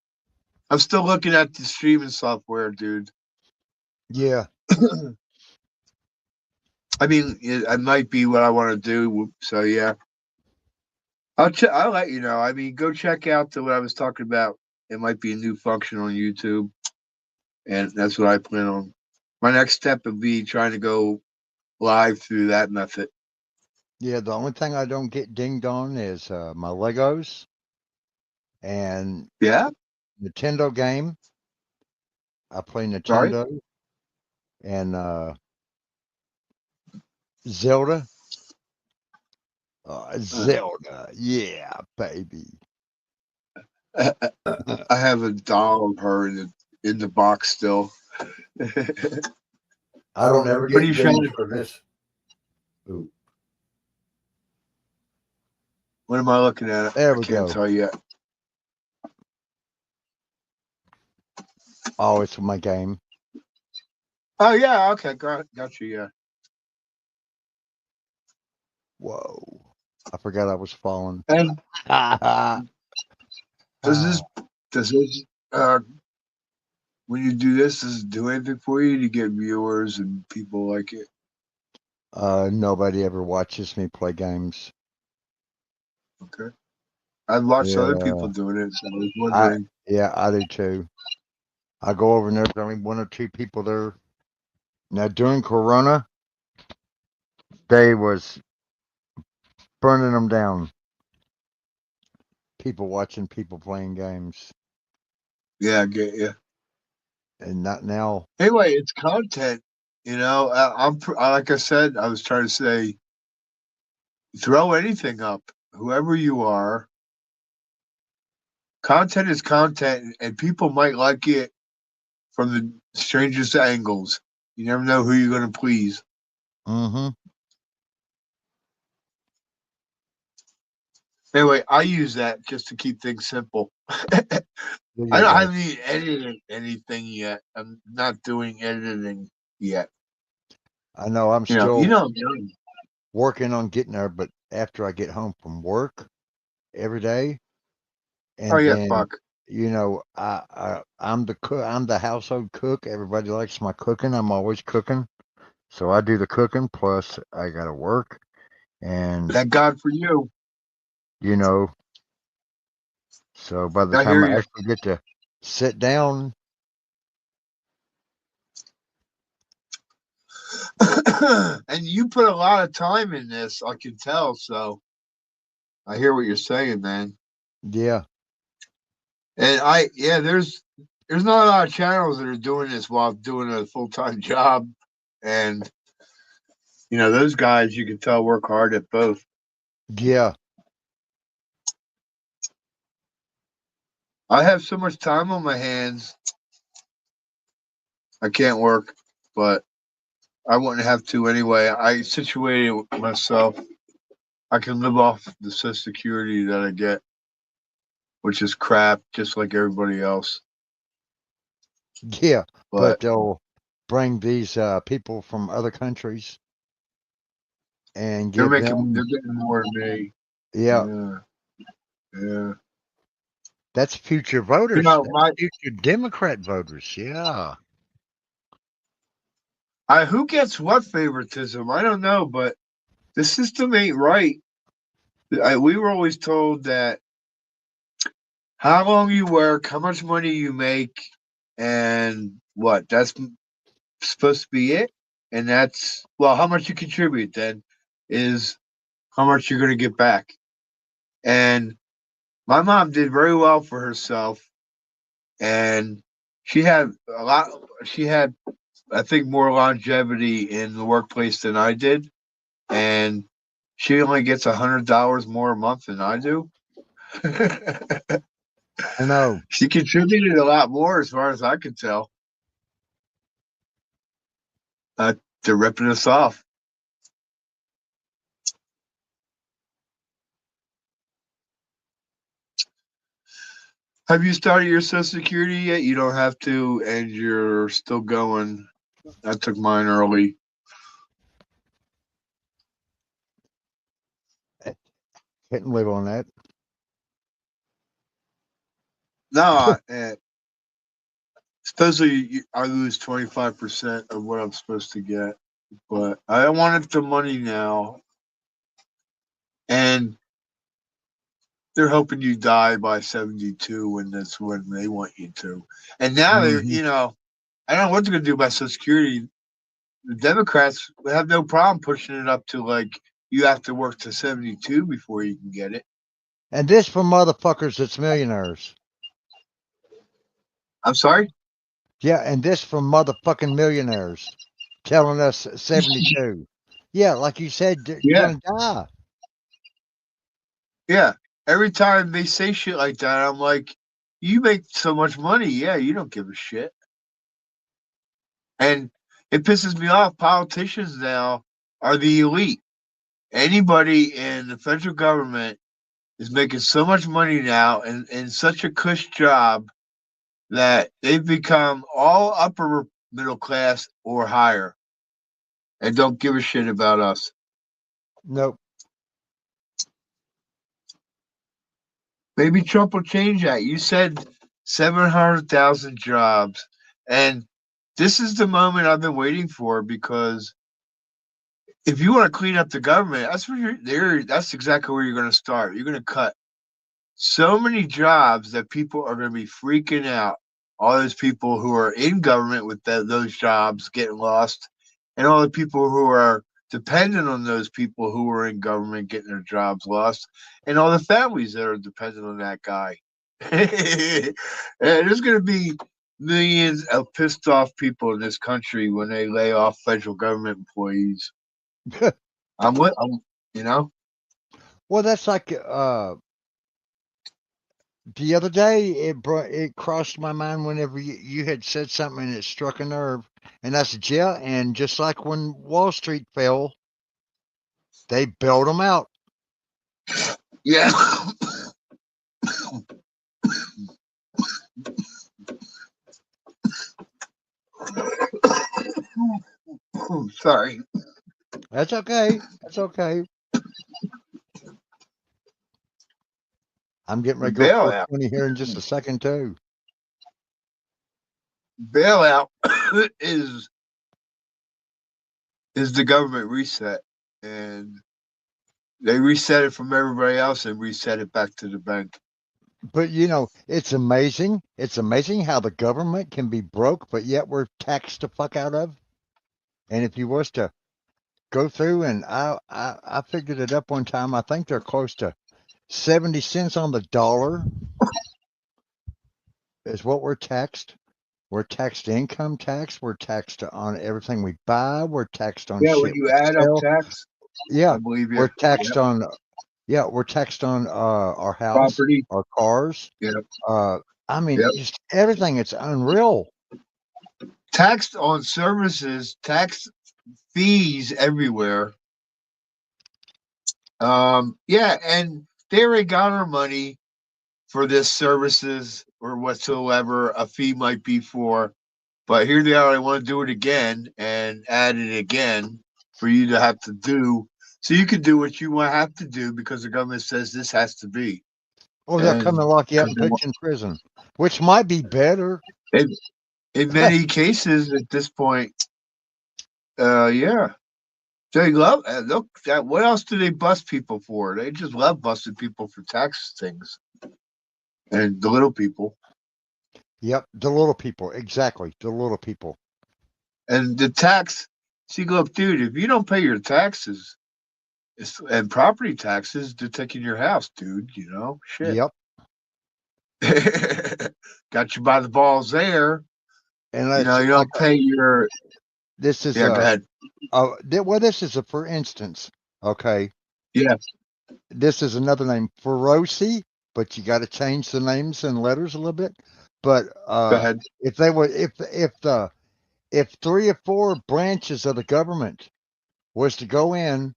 I'm still looking at the streaming software, dude. Yeah. I mean, it might be what I want to do. So yeah, I'll let you know. I mean, go check out what I was talking about. It might be a new function on YouTube, and that's what I plan on. My next step would be trying to go live through that method. Yeah. The only thing I don't get dinged on is my Legos and Yeah, Nintendo game. I play right. Nintendo and Zelda. Zelda. Yeah, baby. I have a doll of her in the box still. I don't ever Pretty get sure. dinged for this. Ooh, What am I looking at? there I we can't go. tell you yet. Oh, it's my game. Oh yeah, okay, got you. Yeah. Whoa. I forgot I was falling. And Ah, does this when you do this, does it do anything for you to get viewers and people like it? nobody ever watches me play games. Okay. I've watched other people Yeah. doing it, so I was I wondering. yeah, I do too. I go over and there's only one or two people there. Now during Corona, they was burning them down. People watching people playing games, Yeah, I get you. and not now. Anyway, it's content. You know, like I said, I was trying to say, throw anything up, whoever you are. Content is content, and people might like it from the strangest angles. You never know who you're going to please. Mm-hmm. Anyway, I use that just to keep things simple. I Video haven't games. even edited anything yet. I'm not doing editing yet. I know I'm You still know, I'm young. working on getting there, but after I get home from work every day, Oh and yeah, then fuck. I'm the cook. I'm the household cook. Everybody likes my cooking. I'm always cooking, so I do the cooking. Plus, I gotta work, and Thank God for you. you know, so by the I time hear I you. actually get to sit down, And you put a lot of time in this, I can tell. So I hear what you're saying, man. yeah, And there's not a lot of channels that are doing this while doing a full time job. And those guys you can tell work hard at both. yeah, I have so much time on my hands, I can't work, but I wouldn't have to anyway. I situated myself. I can live off the Social Security that I get, which is crap, just like everybody else. yeah. But But they'll bring these people from other countries and they're give them, getting more than me. yeah. Yeah, yeah. That's future voters. That's My future Democrat voters. Yeah. who gets what favoritism? I don't know, but the system ain't right. We were always told that how long you work, how much money you make, and what that's supposed to be it. And that's how much you contribute then is how much you're going to get back. And my mom did very well for herself, and she had a lot. She had, I think, more longevity in the workplace than I did, and she only gets $100 more a month than I do. I know. She contributed a lot more, as far as I could tell. They're ripping us off. Have you started your Social Security yet? You don't have to, and you're still going. I took mine early. Couldn't live on that. No, supposedly I lose 25% of what I'm supposed to get, but I wanted the money now, and they're hoping you die by 72, and that's when they want you to. And now Hmm. I don't know what they're going to do about Social Security. The Democrats have no problem pushing it up to like you have to work to 72 before you can get it. And this for motherfuckers that's millionaires. I'm sorry? Yeah, and this from motherfucking millionaires telling us 72. Yeah, like you said, you're Yeah. gonna die. Yeah. Every time they say shit like that, I'm like, you make so much money. Yeah, you don't give a shit. And it pisses me off. Politicians now are the elite. Anybody in the federal government is making so much money now and such a cush job that they've become all upper middle class or higher and don't give a shit about us. Nope. Maybe Trump will change that. You said 700,000 jobs. And this is the moment I've been waiting for, because if you want to clean up the government, that's where you're there. That's exactly where you're going to start. You're going to cut so many jobs that people are going to be freaking out. All those people who are in government with those jobs getting lost, and all the people who are dependent on those people who are in government getting their jobs lost, and all the families that are dependent on that guy. And there's going to be millions of pissed off people in this country when they lay off federal government employees. I'm, you know, Well, that's like the other day. It crossed my mind whenever you had said something and it struck a nerve, and I said, yeah. And just like when Wall Street fell, they bailed them out. yeah. Sorry. That's okay. That's okay. I'm getting ready to go Bailout. 420 here in just a second too. Bailout is the government reset, and they reset it from everybody else and reset it back to the bank. But you know, it's amazing. It's amazing how the government can be broke, but yet we're taxed the fuck out of. And if you was to go through, and I figured it up one time, I think they're close to 70 cents on the dollar is what we're taxed. We're taxed income tax. We're taxed on everything we buy. We're taxed on Yeah, shit when you we add up sell. tax, Yeah, I believe you. we're taxed on. Yeah, we're taxed on our house, Property. our cars. Yeah. I mean, Yep. just everything. It's unreal. Taxed on services, tax fees everywhere. Yeah, and they already got our money for this services or whatsoever a fee might be for. But here they are, they want to do it again and add it again for you to have to do. So you can do what you want to have to do because the government says this has to be. Oh, they'll come and lock you up and put you in prison, which might be better. In many cases at this point, yeah. They love look that. What else do they bust people for? They just love busting people for tax things, and the little people. Yep, the little people. Exactly, the little people. And the tax. See, look, dude, if you don't pay your taxes and property taxes, they're taking your house, dude. You know, shit. Yep. Got you by the balls there. And You know, you don't pay your. this is Yeah, go ahead. well, this is a for instance. Okay, Yeah, this is another name, Feroci, but you got to change the names and letters a little bit. But go ahead. if they were, if 3 or 4 branches of the government was to go in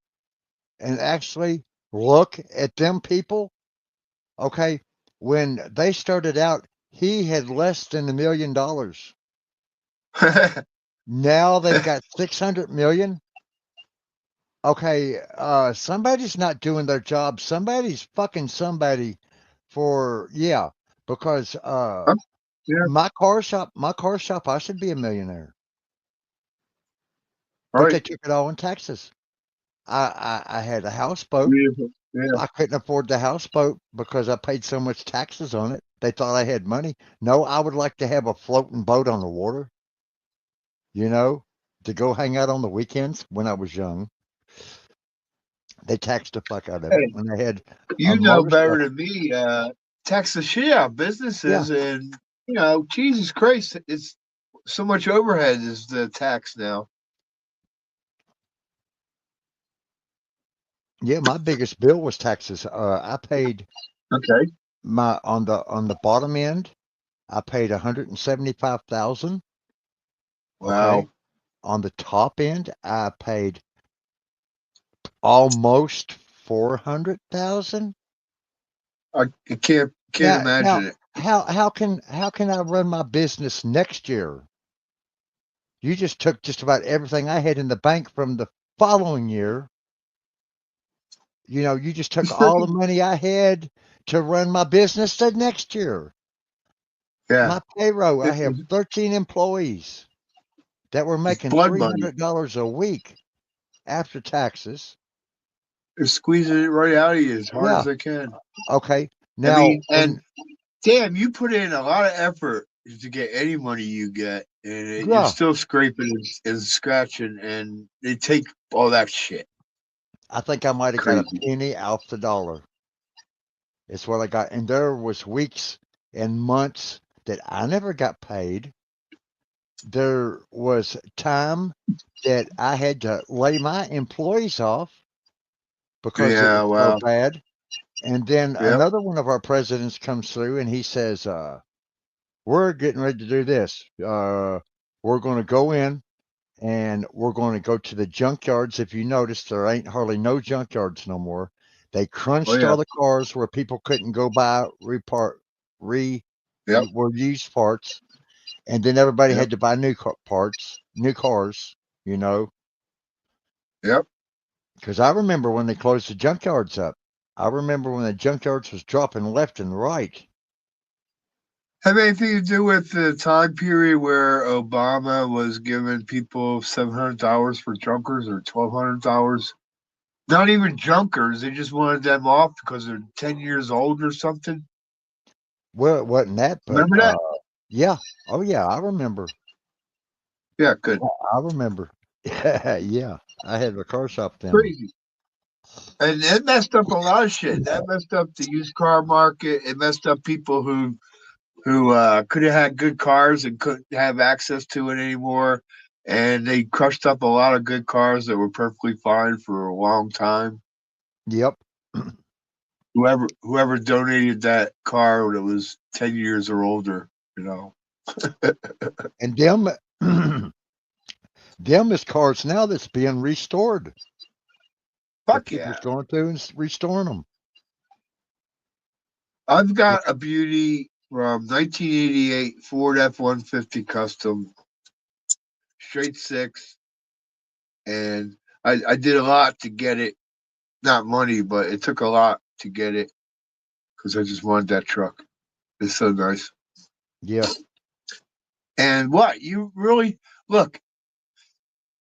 and actually look at them people, okay, when they started out, he had less than $1 million. Now they've got 600 million. Okay, somebody's not doing their job. Somebody's fucking somebody for, yeah, because Yeah. my car shop, I should be a millionaire. All But they right. took it all in taxes. I had a houseboat. Yeah. I couldn't afford the houseboat because I paid so much taxes on it. They thought I had money. No, I would like to have a floating boat on the water, you know, to go hang out on the weekends when I was young. They taxed the fuck out of it Hey, when they had you know motorcycle. better than me. Tax the shit out of businesses, and you know, Jesus Christ, it's so much overhead is the tax now. Yeah, my biggest bill was taxes. I paid Okay. my on the bottom end. I paid 175,000. Wow. Okay, on the top end, I paid almost 400,000. I can't Now, imagine it. how can I run my business next year? You just took just about everything I had in the bank from the following year. you just took all the money I had to run my business the next year. Yeah, My payroll, I it, have 13 employees that were it's making blood money. $300 a week after taxes. They're squeezing it right out of you as hard as Yeah. they can. Okay. I Now, mean, and damn, you put in a lot of effort to get any money you get, and you're yeah, still scraping and scratching, and they take all that shit. I think I might have got a Crazy. penny off the dollar. It's what I got. And there was weeks and months that I never got paid. There was time that I had to lay my employees off because it Yeah, was so well, bad. And then yep. another one of our presidents comes through and he says, we're getting ready to do this. We're going to go in and we're going to go to the junkyards. If you notice, there ain't hardly no junkyards no more. They Oh crunched yeah, all the cars where people couldn't go buy yep, were used parts, and then everybody yep, had to buy new cars. You know, yep. because I remember when they closed the junkyards up. I remember when the junkyards was dropping left and right. Have anything to do with the time period where Obama was giving people $700 for junkers or $1,200? Not even junkers; they just wanted them off because they're 10 years old or something. Well, it wasn't that, but Remember that? yeah. Oh yeah, I remember. Yeah, good. I remember. Yeah, I had a car shop then. Crazy. And it messed up a lot of shit. That messed up the used car market. It messed up people who could have had good cars and couldn't have access to it anymore. And they crushed up a lot of good cars that were perfectly fine for a long time. Yep. Whoever donated that car that was 10 years or older, you know. And them them is cars now that's being restored. That Fuck people's yeah. going through and restoring them. I've got a beauty from 1988 Ford F-150 Custom, straight six, and I did a lot to get it. Not money, but it took a lot to get it because I just wanted that truck. It's so nice. Yeah. And what you really look?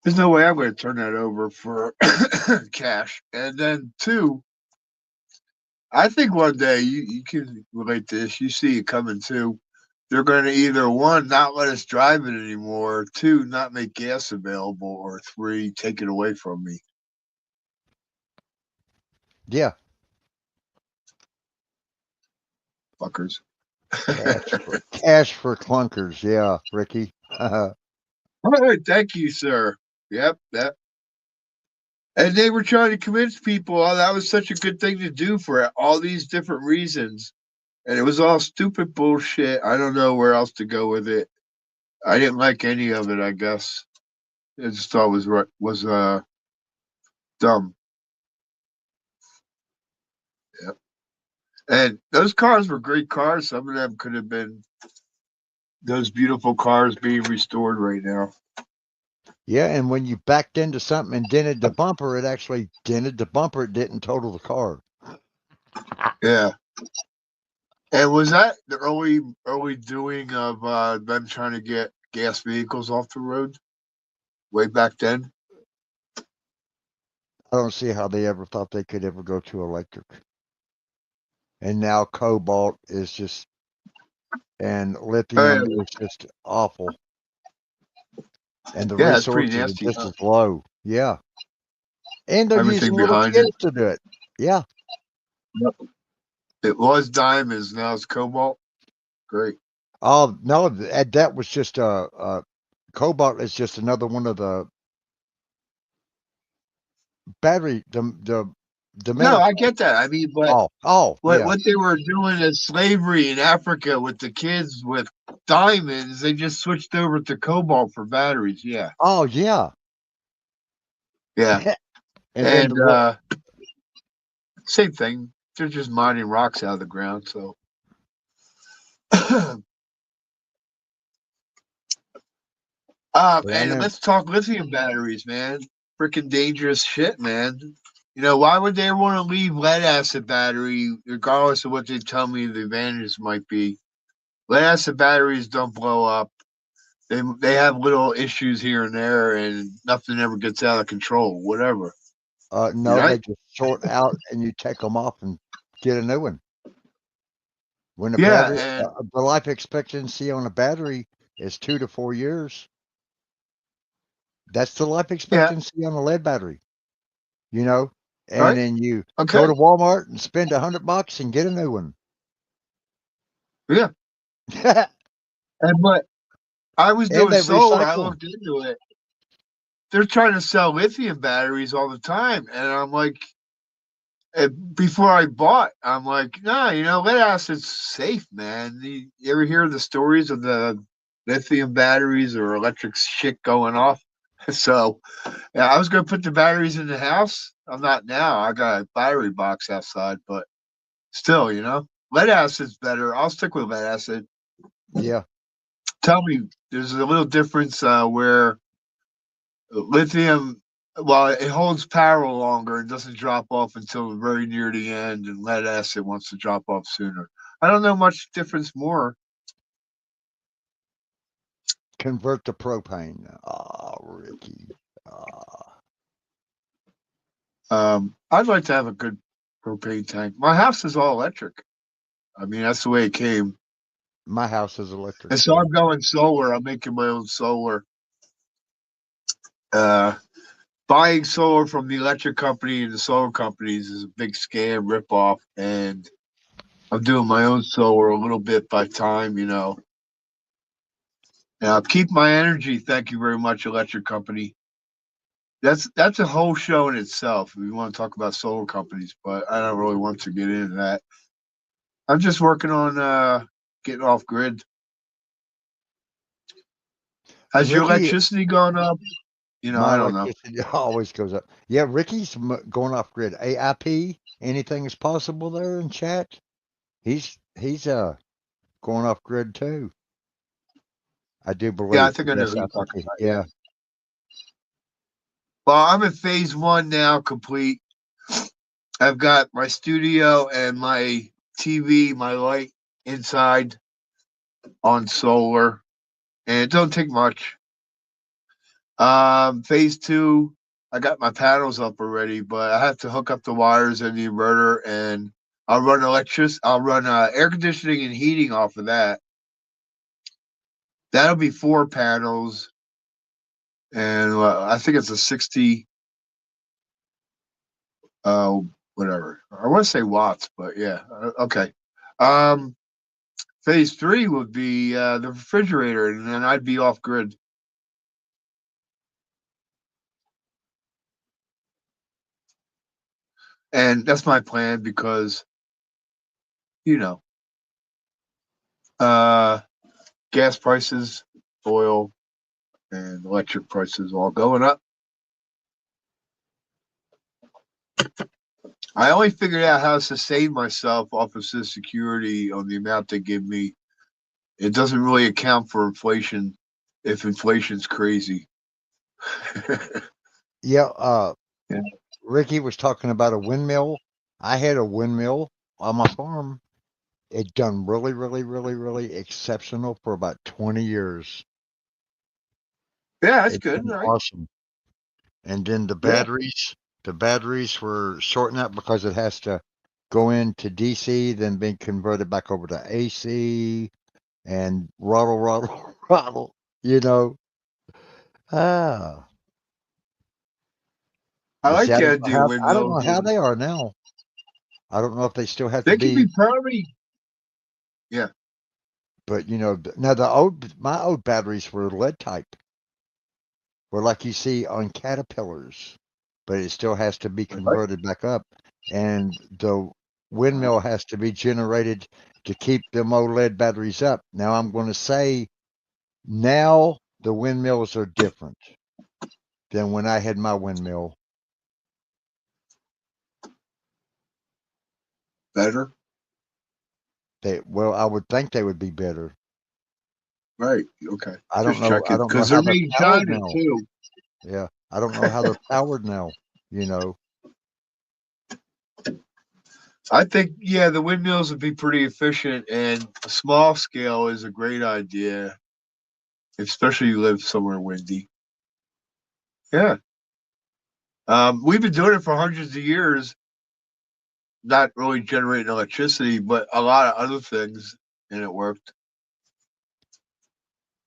There's no way I'm going to turn that over for cash. And then two, I think one day you can relate to this. You see it coming too. They're going to either one, not let us drive it anymore, two, not make gas available, or three, take it away from me. Yeah. Fuckers. Cash for clunkers. Yeah, Ricky. All right, thank you, sir. Yep, that. And they were trying to convince people, oh, that was such a good thing to do for all these different reasons. And it was all stupid bullshit. I don't know where else to go with it. I didn't like any of it, I guess. I just thought it was dumb. Yep. And those cars were great cars. Some of them could have been those beautiful cars being restored right now. Yeah, and when you backed into something and dented the bumper, it actually dented the bumper. It didn't total the car. Yeah. And was that the early doing of them trying to get gas vehicles off the road way back then? I don't see how they ever thought they could ever go to electric. And now cobalt is just, and lithium is just awful. And the Yeah, it's pretty resources nasty. are just as low. Yeah. And they're Everything using little behind kids it. to do it. Yeah. It was diamonds, now it's cobalt. Great. Oh, no, that was just cobalt is just another one of the battery, the No, metal. I get that. I mean, but Yeah. what they were doing is slavery in Africa with the kids with diamonds, they just switched over to cobalt for batteries. Yeah. Oh, yeah. Yeah. And then And same thing. They're just mining rocks out of the ground. So yeah, and man. let's talk lithium batteries, man. Freaking dangerous shit, man. You know, why would they want to leave lead acid battery, regardless of what they tell me the advantages might be? Lead acid batteries don't blow up. They have little issues here and there, and nothing ever gets out of control. Whatever. You No, know? they just short out and you take them off and get a new one. When the Yeah, battery, and the life expectancy on a battery is 2 to 4 years. That's the life yeah, expectancy on a lead battery, you know. And right. then you Okay. go to Walmart and spend $100 and get a new one. Yeah, and but I was And doing they solar. I recycle 'em. looked into it. They're trying to sell lithium batteries all the time, and I'm like, before I bought, I'm like, nah, you know, lead acid's safe, man. You ever hear the stories of the lithium batteries or electric shit going off? So, yeah, I was going to put the batteries in the house. I'm not now. I got a battery box outside, but still, you know, lead acid's better. I'll stick with lead acid. Yeah. Tell me, there's a little difference where lithium, well, it holds power longer and doesn't drop off until very near the end, and lead acid wants to drop off sooner. I don't know much difference more. Convert to propane. Oh, Ricky. Ah, I'd like to have a good propane tank. My house is all electric. I mean, that's the way it came. my house is electric And so too. I'm going solar. I'm making my own solar. Uh, Buying solar from the electric company and the solar companies is a big scam ripoff, and I'm doing my own solar a little bit by time, you know. Now keep my energy. Thank you very much, electric company. That's a whole show in itself. If you want to talk about solar companies, but I don't really want to get into that. I'm just working on getting off grid. Has your Ricky, electricity gone up? You know, my I don't know. electricity always goes up. Yeah, Ricky's going off grid. AIP, anything is possible there in chat. He's going off grid too. I do Yeah, I believe. think I know Yes, who I you're think talking about. Yeah. yeah. Well, I'm in phase one now, complete. I've got my studio and my TV, my light inside on solar, and it don't take much. Phase two, I got my panels up already, but I have to hook up the wires and the inverter, and I'll run air conditioning and heating off of that. That'll be 4 panels, and I think it's a 60, uh, whatever. I want to say watts, but yeah, okay. Um, Phase three would be the refrigerator, and then I'd be off grid. And that's my plan because, you know, uh, gas prices, oil, and electric prices all going up. I only figured out how to sustain myself off of Social Security on the amount they give me. It doesn't really account for inflation if inflation's crazy. Yeah, Yeah. Ricky was talking about a windmill. I had a windmill on my farm. It done really, really, really, really exceptional for about 20 years. Yeah, that's It good, done right? awesome. And then Yeah. the batteries were shorting up because it has to go into DC, then being converted back over to AC and rattle, rattle, rattle, you know. Ah, I you see, like the idea of I don't know windmills. how they are now. I don't know if they still have to They can be be, permanent. Yeah. but you know, now my old batteries were lead type, were like you see on Caterpillars, but it still has to be Right. converted back up, and the windmill has to be generated to keep them old lead batteries up. Now I'm going to say now the windmills are different than when I had my windmill. Better. Well, I would think they would be better. Right. Okay. I don't Just know. I checking don't know because how they're they're made in powered China now. too. Yeah, I don't know how they're powered now. You know. I think, yeah, the windmills would be pretty efficient, and a small scale is a great idea, especially you live somewhere windy. Yeah. We've been doing it for hundreds of years, not really generating electricity, but a lot of other things, and it worked.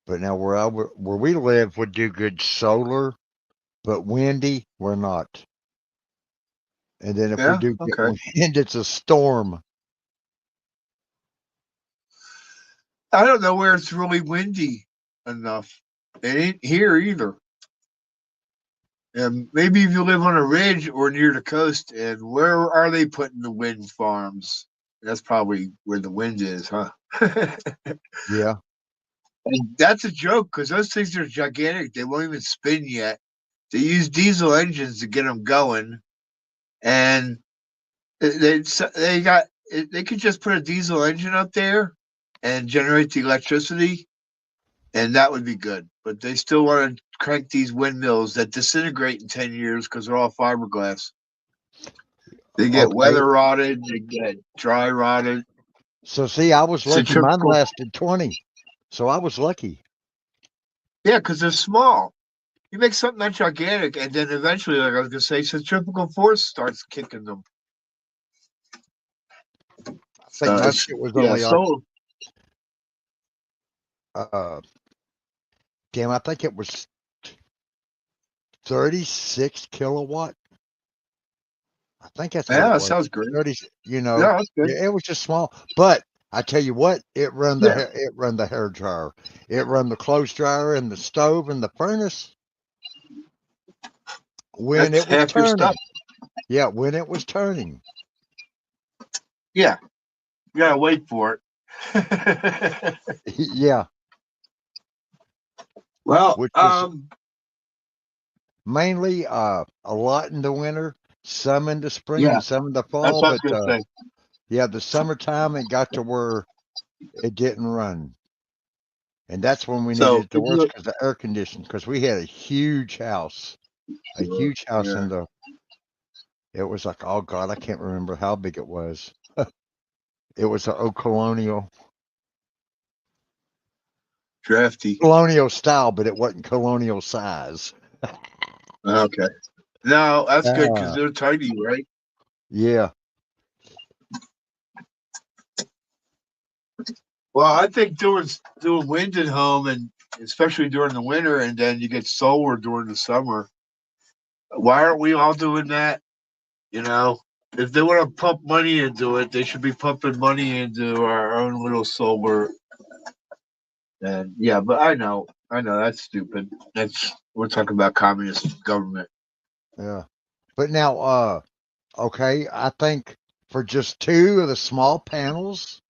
But now where we live would do good solar, but windy, we're not. And then if we Yeah. do get Okay. wind, it's a storm. I don't know where it's really windy enough. It ain't here either. And maybe if you live on a ridge or near the coast, and where are they putting the wind farms? That's probably where the wind is, huh? Yeah. And that's a joke because those things are gigantic. They won't even spin yet. They use diesel engines to get them going, and they could just put a diesel engine up there and generate the electricity, and that would be good. But they still want to crank these windmills that disintegrate in 10 years because they're all fiberglass. They get Okay. weather rotted, they get dry rotted. So see, I was lucky. Mine Centrifugal, lasted 20. So I was lucky. yeah, because they're small. You make something that gigantic, and then eventually, like I was gonna say, centrifugal force starts kicking them. I think my shit was only like So uh damn, I think it was 36 kilowatt. I think that's what yeah, it that was. sounds great. 30, Yeah, that's good. yeah, it was just small. But I tell you what, Yeah, it run the hair dryer. It run the clothes dryer and the stove and the furnace when that's it was half your turning. stuff. Yeah, when it was turning. Yeah, you gotta wait for it. Yeah, Well, which is mainly a lot in the winter, some in the spring yeah, and some in the that's fall. what I was But gonna say. yeah, the summertime it got to where it didn't run. And that's when we needed So it the worst because the air conditioning, because we had a huge house yeah, in the, it was like, oh God, I can't remember how big it was. It was an old drafty. colonial style, but it wasn't colonial size. Okay. No, that's good because Ah, they're tiny, right? yeah. Well, I think doing wind at home, and especially during the winter, and then you get solar during the summer. Why aren't we all doing that? You know, if they want to pump money into it, they should be pumping money into our own little solar. And yeah, but I know that's stupid. That's we're talking about communist government. Yeah. But now, okay, I think for just two of the small panels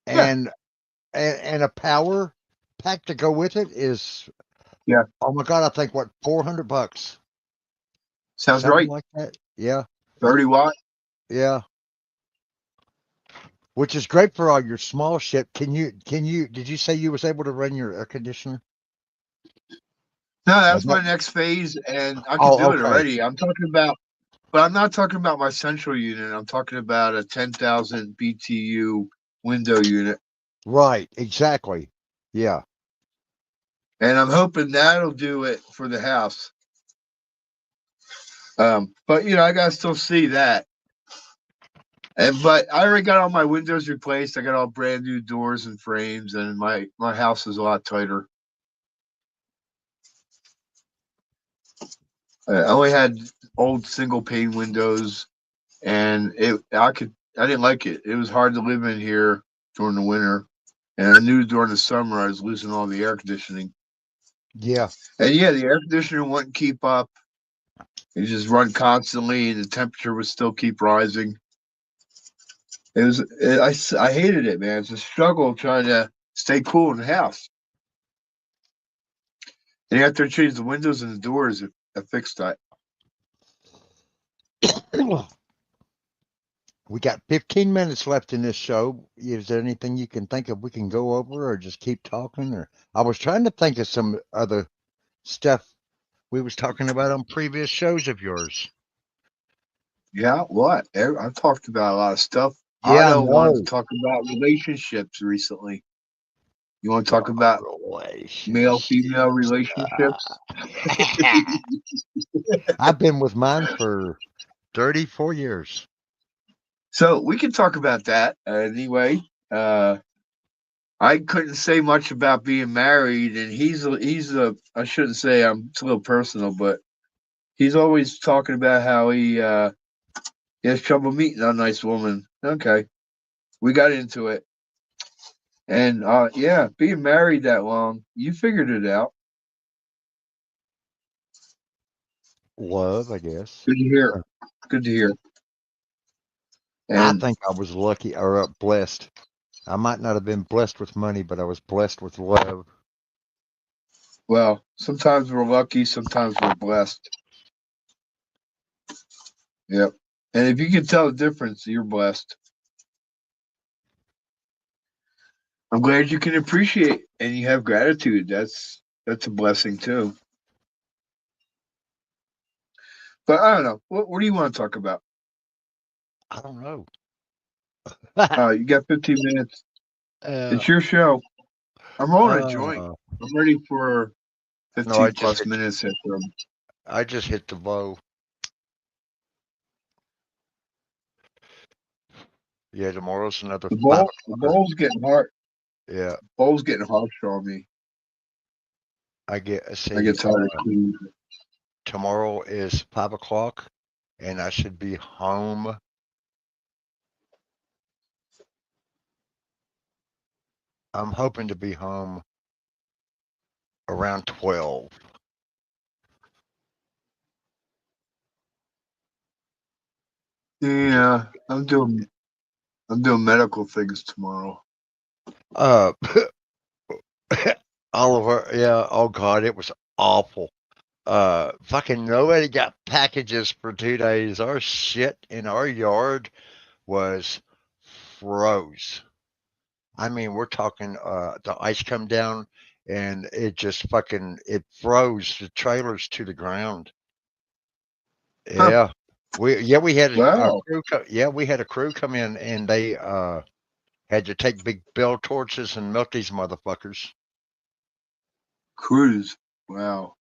Yeah, and and a power pack to go with it is, yeah, oh my God, I think what, $400, sounds something right. like that. Yeah, 30 watt. yeah. Which is great for all your small shit. Did you say you was able to run your air conditioner? No, Or that's my that, next phase, and I can oh, do it okay. already. I'm talking about, but I'm not talking about my central unit. I'm talking about a 10,000 BTU window unit, Right, exactly. Yeah. and I'm hoping that'll do it for the house. But I gotta still see that. But I already got all my windows replaced. I got all brand new doors and frames, and my house is a lot tighter. I only had old single pane windows, and I didn't like it. It was hard to live in here during the winter, and I knew during the summer I was losing all the air conditioning. Yeah. And yeah, the air conditioner wouldn't keep up. It just run constantly, and the temperature would still keep rising. I hated it, man. It's a struggle trying to stay cool in the house. And after I changed the windows and the doors, I fixed that. We got 15 minutes left in this show. Is there anything you can think of we can go over or just keep talking? Or I was trying to think of some other stuff we was talking about on previous shows of yours. Yeah, what? I've talked about a lot of stuff. Yeah, I Otto wanted to know. talk about relationships recently. You want to talk about male female Relationships. relationships? I've been with mine for 34 years. So we can talk about that anyway. Uh, I couldn't say much about being married, and he's a I shouldn't say it's a little personal, but he's always talking about how he has trouble meeting a nice woman. Okay, we got into it, and yeah, being married that long, you figured it out. Love, I guess. Good to hear. Good to hear. I And think I was lucky or blessed. I might not have been blessed with money, but I was blessed with love. well, sometimes we're lucky, sometimes we're blessed. Yep. And if you can tell the difference, you're blessed. I'm glad you can appreciate and you have gratitude. That's a blessing too. But I don't know. What do you want to talk about? I don't know. You got 15 minutes. uh, It's your show. I'm rolling a joint. uh, I'm ready for no, 15 plus minutes after I just hit the bow. Yeah, tomorrow's another the 5 bowl. The o'clock. bowl's getting hard. Yeah, Bowl's getting harsh on me. I I see. get tired of cleaning. Tomorrow is 5 o'clock, and I should be home. I'm hoping to be home around 12. Just Yeah, I'm doing medical things tomorrow. uh, Oliver. Yeah. Oh God, it was awful. Fucking nobody got packages for 2 days. Our shit in our yard was froze. I mean, we're talking the ice come down and it just fucking it froze the trailers to the ground. Huh. Yeah. We had a Wow. we had a crew come in and they had to take big bell torches and melt these motherfuckers. Cruise. Wow.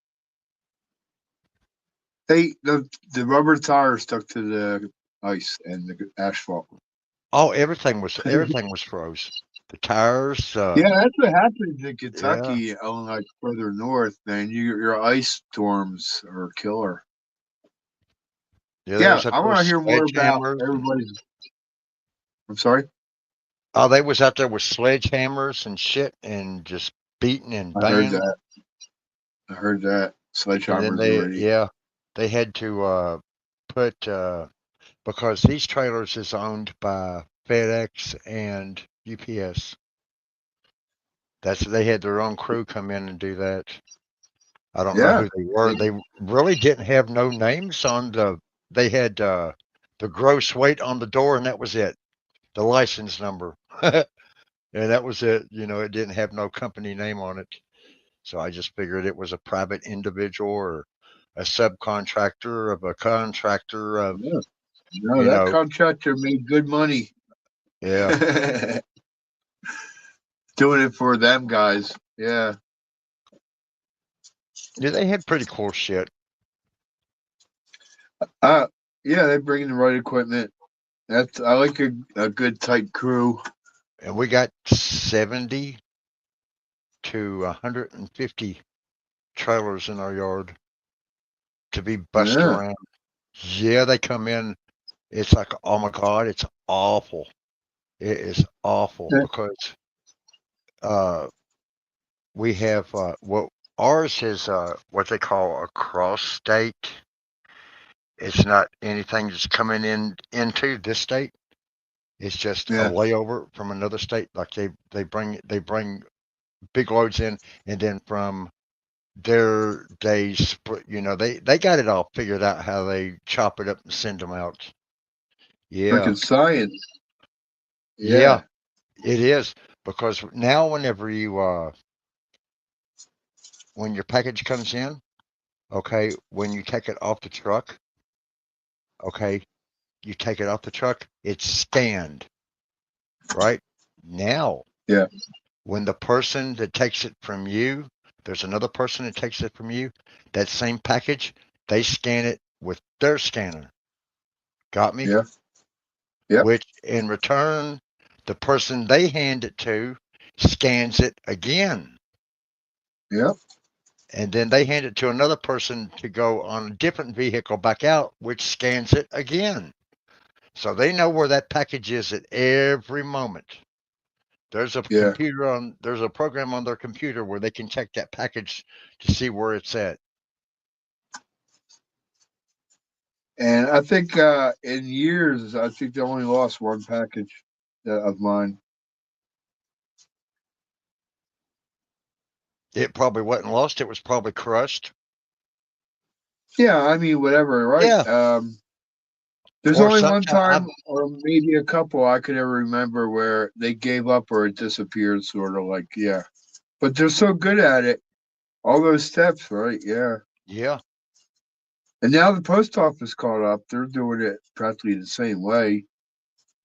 Hey, the rubber tire stuck to the ice and the asphalt. Oh, everything was froze. The tires, Yeah, that's what happens in yeah. Kentucky, like further north, man. Your ice storms are killer. Yeah, they Yeah, was out I there with want to hear more about sledgehammers and everybody's. I'm sorry. oh, they was out there with sledgehammers and shit and just beating and I heard banging. that. I heard that. And then Sledgehammers already. they had to put because these trailers is owned by FedEx and UPS. They had their own crew come in and do that. I don't know Yeah. who they were. They really didn't have no names on they had the gross weight on the door and that was it. The license number. And that was it. You know, it didn't have no company name on it. So I just figured it was a private individual or a subcontractor of a contractor of, Yeah. No, you that know, contractor made good money. yeah. Doing it for them guys. Yeah. Yeah, they had pretty cool shit. Uh yeah, they bring in the right equipment. I like a good tight crew. And we got 70 to 150 trailers in our yard to be bussed Yeah. around. Yeah, they come in. It's like, oh my God, it's awful. It is awful because uh, we have what ours is what they call a cross state. It's not anything that's coming into this state. It's just a Yeah. layover from another state. Like they bring big loads in, and then from there they split. You know they got it all figured out how they chop it up and send them out. Yeah, Freaking science. yeah, Yeah. it is because now whenever you when your package comes in, okay, when you take it off the truck, okay, You take it off the truck, it's scanned, right? Now, Yeah. when the person that takes it from you, there's another person that takes it from you, that same package, they scan it with their scanner. Got me? Yeah. Yep. Which in return, the person they hand it to scans it again. Yep. And then they hand it to another person to go on a different vehicle back out, which scans it again. So they know where that package is at every moment. There's a Yeah. there's a program on their computer where they can check that package to see where it's at. And I think in years, I think they only lost one package of mine. It probably wasn't lost, it was probably crushed. Yeah, I mean, whatever, right? Yeah. There's Or only one sometime time, or maybe a couple, I could ever remember where they gave up or it disappeared, sort of like, yeah. But they're so good at it. All those steps, right? Yeah. yeah. And now the post office caught up. They're doing it practically the same way.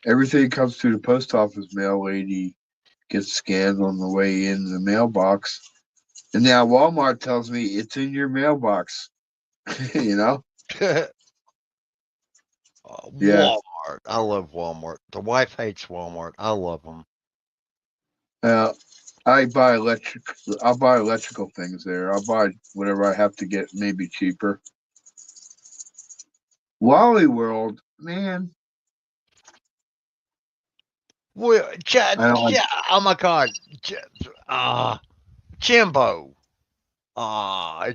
Everything comes through the post office mail lady, gets scanned on the way in the mailbox. And now Walmart tells me it's in your mailbox. You know? Yeah. Walmart. I love Walmart. The wife hates Walmart. I love them. I buy I'll buy electrical things there. I'll buy whatever I have to get, maybe cheaper. Wally World, man. Well, I don't like. oh my God. Jimbo.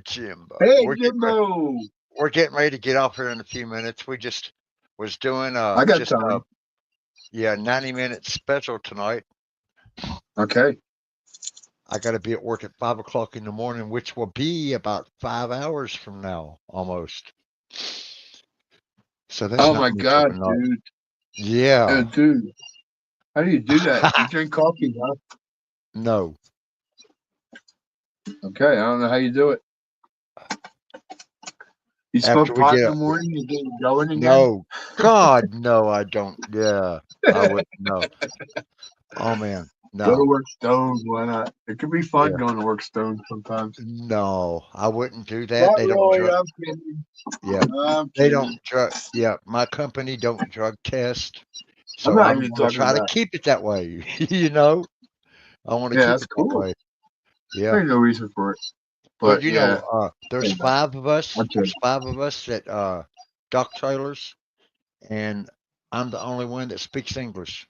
Jimbo. Hey, Jimbo. We're getting ready to get off here in a few minutes. We just was doing I got time. 90-minute special tonight. Okay. I got to be at work at 5 o'clock in the morning, which will be about 5 hours from now, almost. So that's Oh not my much God, of a night. dude. Yeah. Dude. How do you do that? You drink coffee, huh? No. Okay, I don't know how you do it. You After smoke we pot get in the up. morning, you get going again? No. God, no, I don't. Yeah. I wouldn't know. Oh man. Go to No. work stoned. Why not? It could be fun Yeah. going to work stoned sometimes. No, I wouldn't do that. Not They don't really. drug. I'm kidding. Yeah. I'm They kidding. don't drug. Yeah. My company don't drug test. I'm So not I'm even going to talking try to about. keep it that way. You know, I want to Yeah, keep that's it that cool. way. Yeah. There's no reason for it. But But yeah, there's Hey, 5 of us. okay. There's 5 of us that dock trailers, and I'm the only one that speaks English.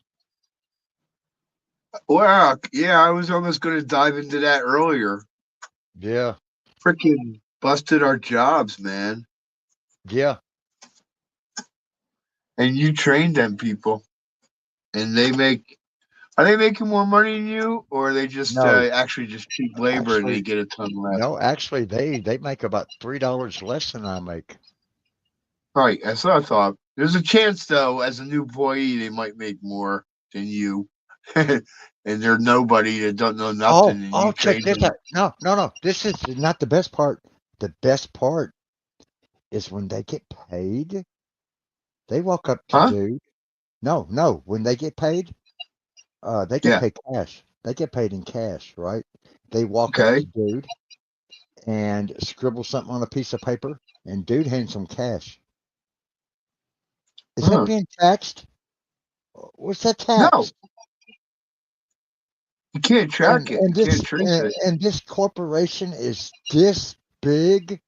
Well, yeah, I was almost going to dive into that earlier. Yeah. Freaking busted our jobs, man. Yeah. And you trained them people, and are they making more money than you, or are they just No. actually just cheap labor and they Actually, get a ton less? no. Actually, they make about $3 less than I make. Right, that's what I thought. There's a chance, though, as a new employee, they might make more than you. And they're nobody that don't know nothing, and you Check train this them. out. No. This is not the best part. The best part is when they get paid, they walk up to Huh? dude. No. When they get paid, they get Yeah. paid cash. They get paid in cash, right? They walk up Okay. to dude and scribble something on a piece of paper, and dude hands them cash. Is that Huh. being taxed? What's that No, tax? you can't track it. You can't trace it. And this corporation is this big.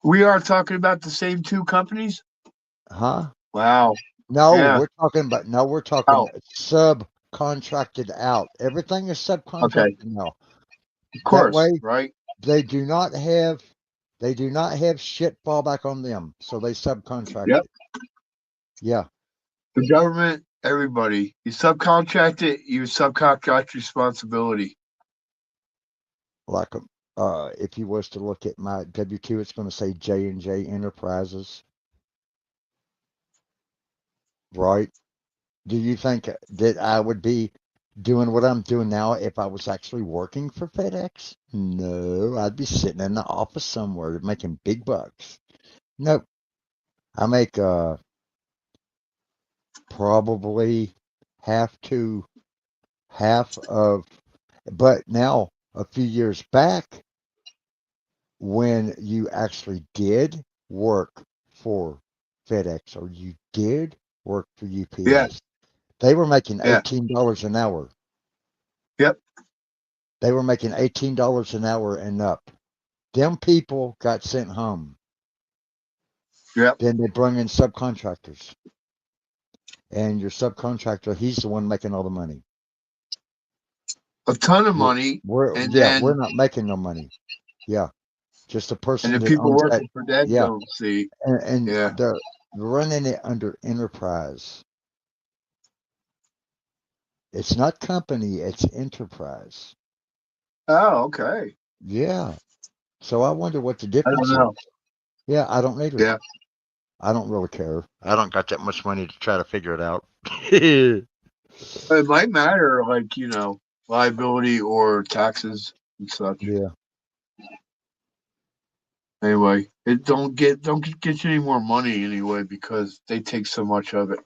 We are talking about the same two companies? Huh? Wow. No, Yeah. we're talking Oh, subcontracted out. Everything is okay. subcontracted now. Of That course, way right? they do not have shit fall back on them. So they subcontract Yep. it. Yeah. The government, everybody. You subcontract it, you subcontract responsibility. Like if you was to look at my W-2, it's going to say J&J Enterprises. Right? Do you think that I would be doing what I'm doing now if I was actually working for FedEx? No, I'd be sitting in the office somewhere making big bucks. Nope. I make probably half of, but now a few years back, when you actually did work for FedEx or you did work for Yeah. UPS, they were making Yeah. $18 an hour. Yep. They were making $18 an hour and up. Them people got sent home. Yep. Then they bring in subcontractors. And your subcontractor, he's the one making all the money. A ton of money, and We're then not making no money. Yeah. Just the person the that people owns that. working for them Yeah. don't see. And Yeah. they're running it under enterprise. It's not company, it's enterprise. Oh, okay. Yeah. So I wonder what the I don't difference is. know. Yeah, I don't either. Yeah. I don't really care. I don't got that much money to try to figure it out. It might matter, like, liability or taxes and such. Yeah. Anyway, it don't get you any more money anyway because they take so much of it.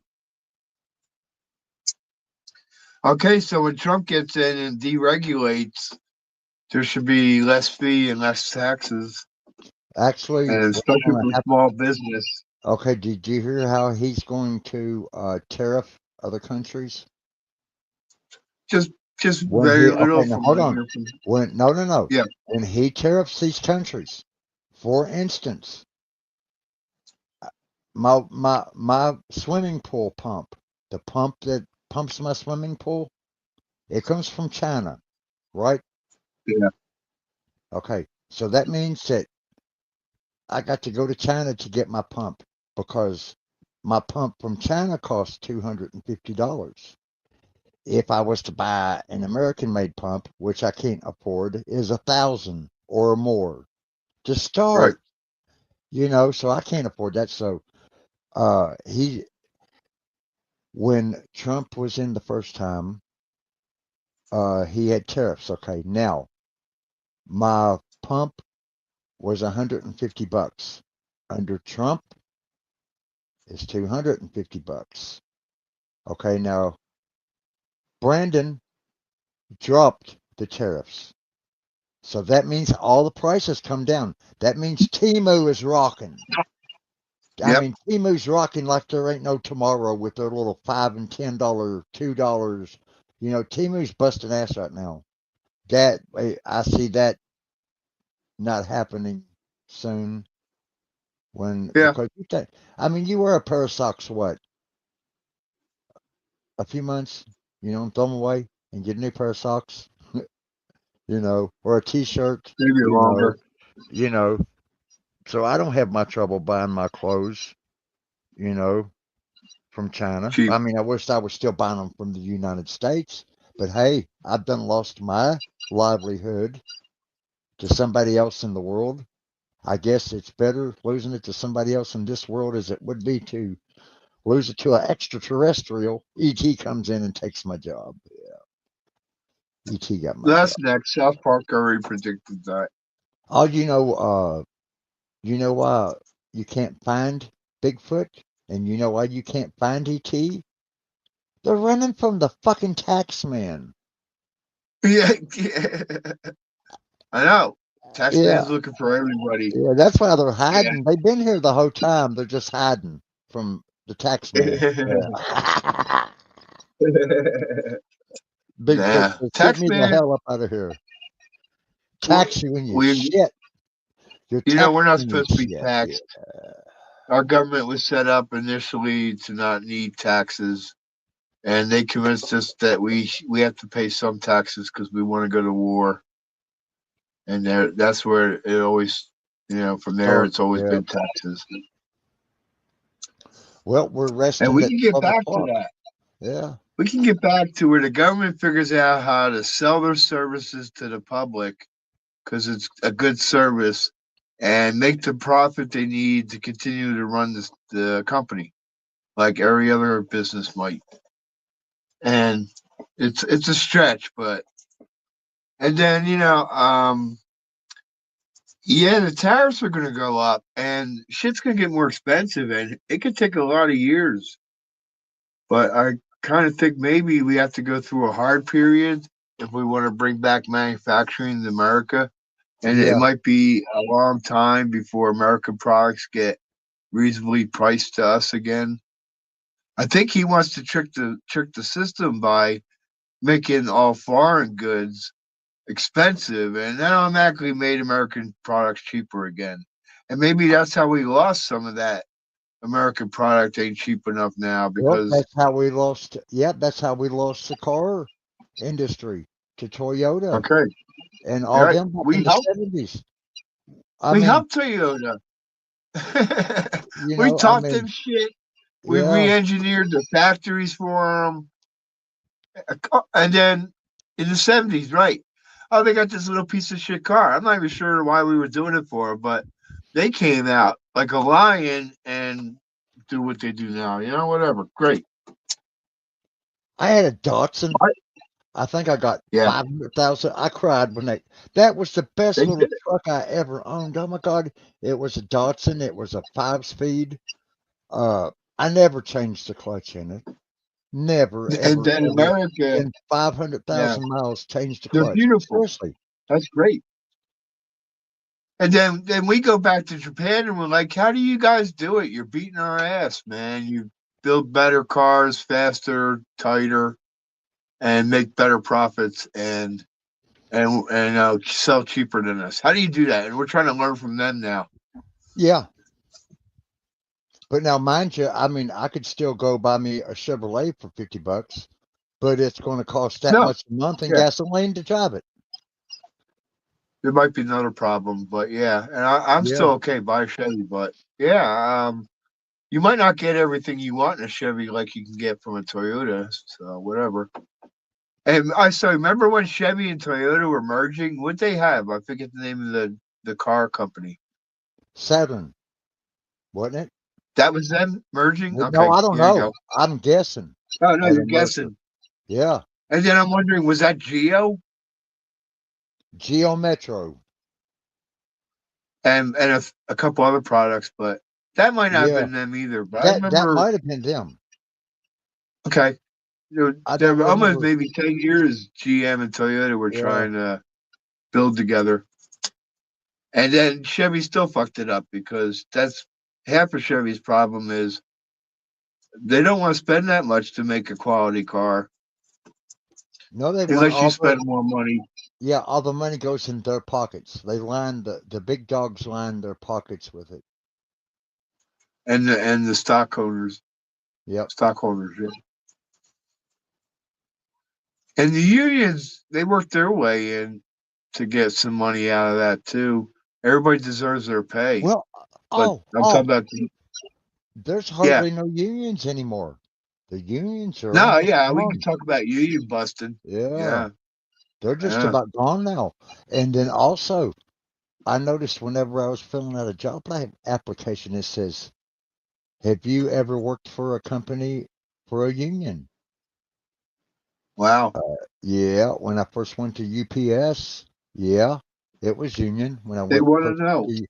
Okay, so when Trump gets in and deregulates, there should be less fee and less taxes, Actually, and what's especially going to for happen? small business. Okay, did you hear how he's going to tariff other countries? Just When very he okay, little now from hold what I on. hear from. When no. Yeah, When he tariffs these countries, for instance, my swimming pool pump, the pump that pumps my swimming pool, it comes from China, right? yeah, Okay, so that means that I got to go to China to get my pump because my pump from China costs $250. If I was to buy an American-made pump, which I can't afford, is 1,000 or more to right. start. So I can't afford that. So he when Trump was in the first time, he had tariffs. Okay, now my pump was $150. Under Trump, it's $250. Okay, now Brandon dropped the tariffs. So that means all the prices come down. That means Timu is rocking. I Yep. mean, Timu's rocking like there ain't no tomorrow with their little $5 and $10, $2. Timu's busting ass right now. That I see that not happening soon Yeah. because you wear a pair of socks what, a few months, and throw them away and get a new pair of socks, or a t-shirt, Maybe you know, longer. you know. So I don't have my trouble buying my clothes, you know, from China. Cheap. I mean, I wish I was still buying them from the United States, but hey, I've done lost my livelihood to somebody else in the world. I guess it's better losing it to somebody else in this world as it would be to lose it to an extraterrestrial. ET comes in and takes my job. ET got my job. That's next. South Park already predicted that. Oh, you know why you can't find Bigfoot, and you know why you can't find ET? They're running from the fucking tax man. Yeah, yeah. I know. Yeah, Taxman's looking for everybody. yeah, that's why they're Yeah. hiding. They've been here the whole time. They're just hiding from the tax man. Yeah. Bigfoot Nah. says, "Get me the Taxman, hell up out of here. we, Tax you in your we shit. You're we're taxing not in your supposed to be shit." Yeah. taxed. Our government was set up initially to not need taxes, and they convinced us that we have to pay some taxes because we want to go to war. And that's where it always, from there Start. it's always Yeah. been taxes. Well, we're And resting we at can get 12 back to o'clock. that. Yeah. We can get back to where the government figures out how to sell their services to the public because it's a good service and make the profit they need to continue to run the company like every other business might. And it's a stretch, but and then Yeah, the tariffs are going to go up, and shit's going to get more expensive, and it could take a lot of years. But I kind of think maybe we have to go through a hard period if we want to bring back manufacturing in America, and it Yeah. might be a long time before American products get reasonably priced to us again. I think he wants to trick the system by making all foreign goods expensive, and that automatically made American products cheaper again. And maybe that's how we lost some of that American product ain't cheap enough now Well, because that's how we lost. Yeah, that's how we lost the car industry to Toyota okay, and all right, them back in the 70s. I we mean, helped Toyota. you We know, I taught mean, them shit. We yeah, re-engineered the factories for them, and then in the '70s, right? Oh, they got this little piece of shit car. I'm not even sure why we were doing it for, but they came out like a lion and do what they do now. You know, whatever. Great. I had a Datsun. Right. I think I got Yeah, 500,000. I cried when that was the best they little did it. truck I ever owned. Oh my God. It was a Datsun. It was a 5 speed. Uh, I never changed the clutch in it. Never, And ever, then ever America, in yeah, 500,000 miles changed the they're clutch. beautiful. Seriously. That's great. And then we go back to Japan and we're like, how do you guys do it? You're beating our ass, man. You build better cars, faster, tighter, and make better profits and sell cheaper than us. How do you do that? And we're trying to learn from them now. Yeah. But now, mind you, I mean, I could still go buy me a Chevrolet for $50, but it's going to cost that No, much a month in yeah, gasoline to drive it. there might be another problem, but yeah, and I'm Yeah. still okay buy a Chevy, but yeah, you might not get everything you want in a Chevy like you can get from a Toyota, so whatever. And I so remember when Chevy and Toyota were merging, what they have? I forget the name of the car company. Saturn, wasn't it? That was them merging? No, Okay, I don't here you go. know. I'm guessing Oh no, at you're a merger. guessing. Yeah. And then I'm wondering, was that Geo? Geo Metro. And a couple other products, but that might not have Yeah. been them either. But I That remember might have been them. okay. I There don't were almost remember. maybe 10 years GM and Toyota were Yeah. trying to build together. And then Chevy still fucked it up because that's half of Chevy's problem is they don't want to spend that much to make a quality car No, they want unless you all the spend more money. yeah, all the money goes in their pockets. They line the big dogs line their pockets with it. And the Yep. stockholders, yeah. And the unions, they work their way in to get some money out of that too. Everybody deserves their pay, Well, but I'm talking about there's yeah. hardly no unions anymore. The unions are No, almost yeah, we can gone. talk about union busting. Yeah, Yeah, they're just yeah. about gone now. And then also, I noticed whenever I was filling out a job application, it says, "Have you ever worked for a company for a union?" Wow. Yeah, when I first went to UPS, yeah, it was union. When I They went want first to went know. to,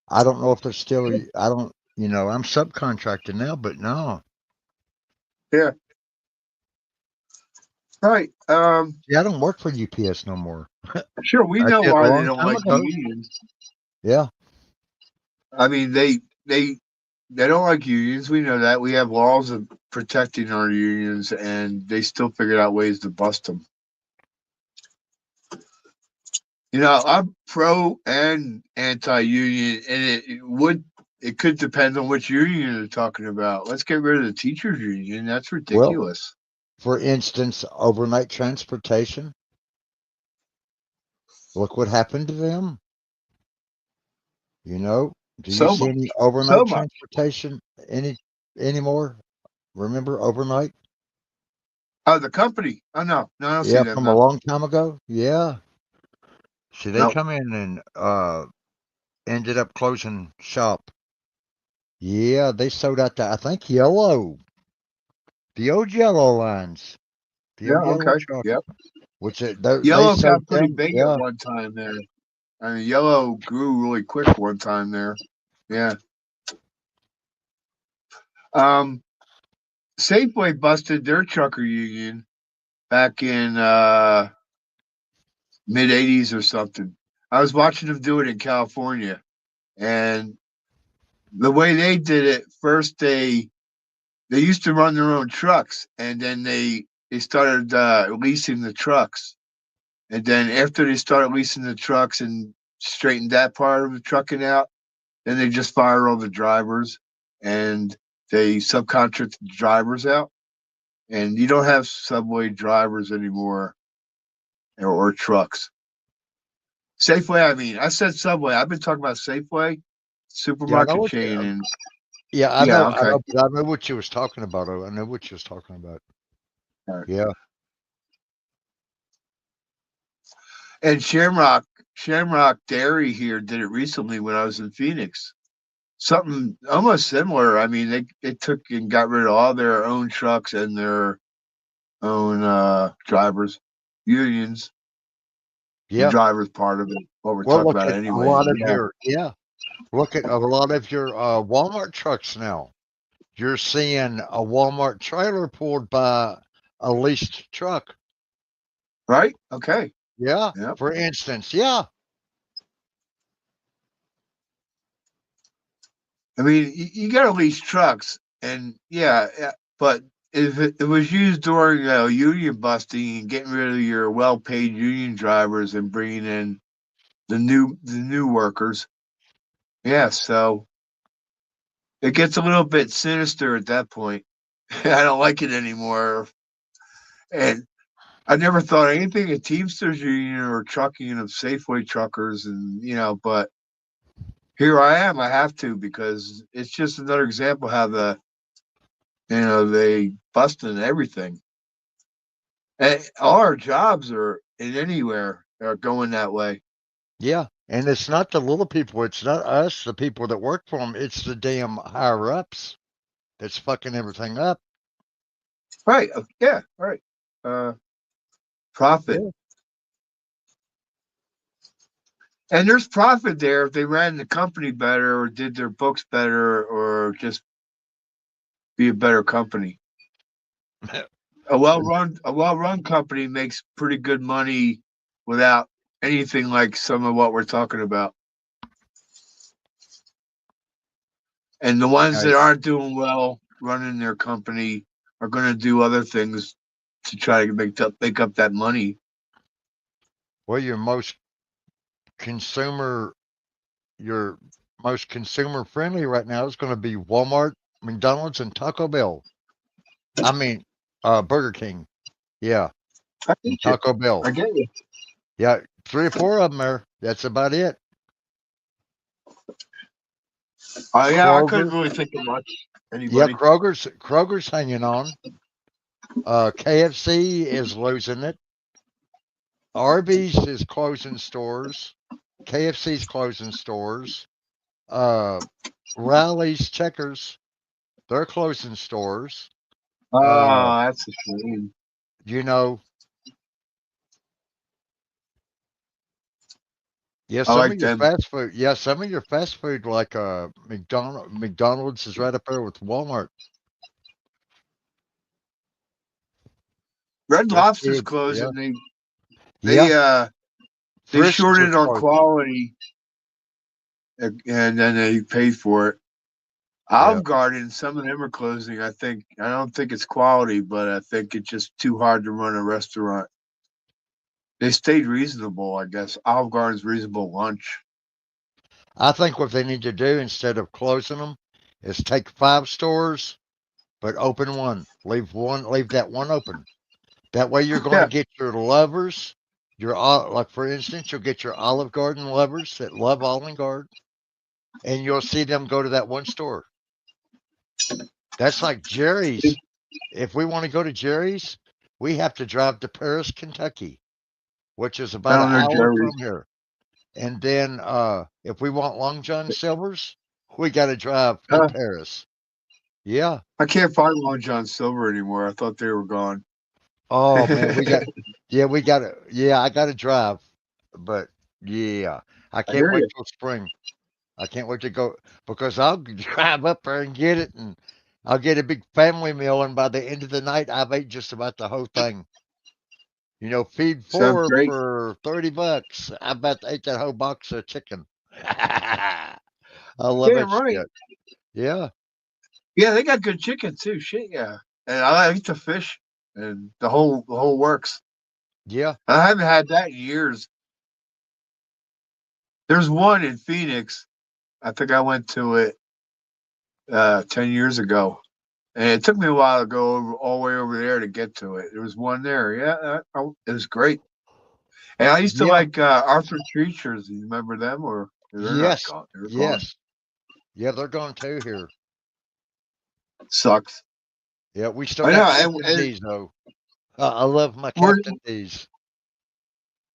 I don't know if they're still. I don't. I'm subcontracted now, but no. Yeah. Right. Yeah, I don't work for UPS no more. Sure, we I know did a why they long don't time like ago. unions. Yeah. I mean, they don't like unions. We know that. We have laws of protecting our unions, and they still figured out ways to bust them. I'm pro and anti-union, and it could depend on which union you're talking about. Let's get rid of the teachers' union. That's Well, ridiculous. for instance, overnight transportation. Look what happened to them. Do you So see much, any so overnight much. transportation anymore? Remember overnight? Oh, the company. Oh no, no, I don't see Yeah, them from a now. long time ago. Yeah. See, they No, come in and ended up closing shop. Yeah, they sold out I think yellow, the old yellow lines, the yeah, old yellow okay, truck, yep. which they Yellow sold got pretty them. big at Yeah, one time there. I mean, yellow grew really quick one time there. Yeah. Safeway busted their trucker union back in mid '80s or something. I was watching them do it in California, and the way they did it, first they used to run their own trucks, and then they started leasing the trucks, and then after they started leasing the trucks and straightened that part of the trucking out, then they just fired all the drivers, and they subcontract the drivers out, and you don't have subway drivers anymore or trucks. Safeway, I mean, I said Subway. I've been talking about Safeway, Yeah, I know supermarket what. chain, and Yeah, yeah, I okay. know, but I know what you was talking about. I know what you was talking about. All right. Yeah, And Shamrock Dairy here did it recently when I was in Phoenix. Something almost similar. I mean, they took and got rid of all their own trucks and their own drivers, unions. The yeah. drivers part of it. What we're Well, talking look about at a anyway. lot of Yeah. your look at a lot of your Walmart trucks now. You're seeing a Walmart trailer pulled by a leased truck. Right. Okay. Yeah, Yep. for instance, yeah, I mean, you got to lease trucks, and yeah, but if it was used during union busting and getting rid of your well-paid union drivers and bringing in the new workers, yeah, so it gets a little bit sinister at that point. I don't like it anymore, and I never thought anything of Teamsters Union or trucking of Safeway truckers, and but here I am. I have to because it's just another example how they busting everything. And all our jobs are in anywhere are going that way. yeah. And it's not the little people. It's not us, the people that work for them. It's the damn higher ups that's fucking everything up. Right. Yeah. Right. Uh, Profit. Yeah. And there's profit there if they ran the company better or did their books better or just be a better company. A well run company makes pretty good money without anything like some of what we're talking about. And the ones that Nice. aren't doing well running their company are going to do other things to try to make up that money. Well, consumer, your most consumer friendly right now is going to be Walmart, McDonald's, and Taco Bell. I mean, Burger King. Yeah, I and get you. Taco Bell. I get you. Yeah, 3 or 4 of them there. That's about it. Yeah, I couldn't Kroger. really think of much. Yeah, Anybody? Kroger's hanging on. KFC is losing it. Arby's is closing stores. KFC's closing stores. Rally's Checkers, they're closing stores. Oh, that's a shame. You know, yeah, I some of like your them. fast food, yeah, some of your fast food like McDonald's is right up there with Walmart. Red It's Lobster's good. Yeah. closing. They Yeah. they uh they Frisch's shorted is on closing. quality, and then they paid for it. Yeah. Olive Garden, some of them are closing. I don't think it's quality, but I think it's just too hard to run a restaurant. They stayed reasonable, I guess. Olive Garden's reasonable lunch. I think what they need to do instead of closing them is take 5 stores, but open one. Leave that one open. That way you're going to Yeah. get your lovers, like for instance, you'll get your Olive Garden lovers that love Olive Garden, and you'll see them go to that one store. That's like Jerry's. If we want to go to Jerry's, we have to drive to Paris, Kentucky, which is about an Down there, hour from Jerry's. here. And then if we want Long John Silver's, we got to drive to Paris. Yeah. I can't find Long John Silver anymore. I thought they were gone. Oh man, we got to. Yeah, I got to drive, but yeah, I can't hear wait you. till spring. I can't wait to go because I'll drive up there and get it, and I'll get a big family meal, and by the end of the night, I've ate just about the whole thing. You know, feed Sounds four great. for $30. I about ate that whole box of chicken. I love Yeah, that right. shit. Yeah, Yeah, they got good chicken too. Shit, yeah. And I like the fish and the whole works. yeah, I haven't had that in years. There's one in Phoenix. I think I went to it 10 years ago. And it took me a while to go all the way over there to get to it. There was one there. Yeah, it was great. And I used to yeah, like Arthur Treacher's. You remember them? Or they're not yes, gone. They're gone. yes. Yeah, they're gone too here. Sucks. Yeah, we still I got know. Captain D's though. I love my We're, Captain D's.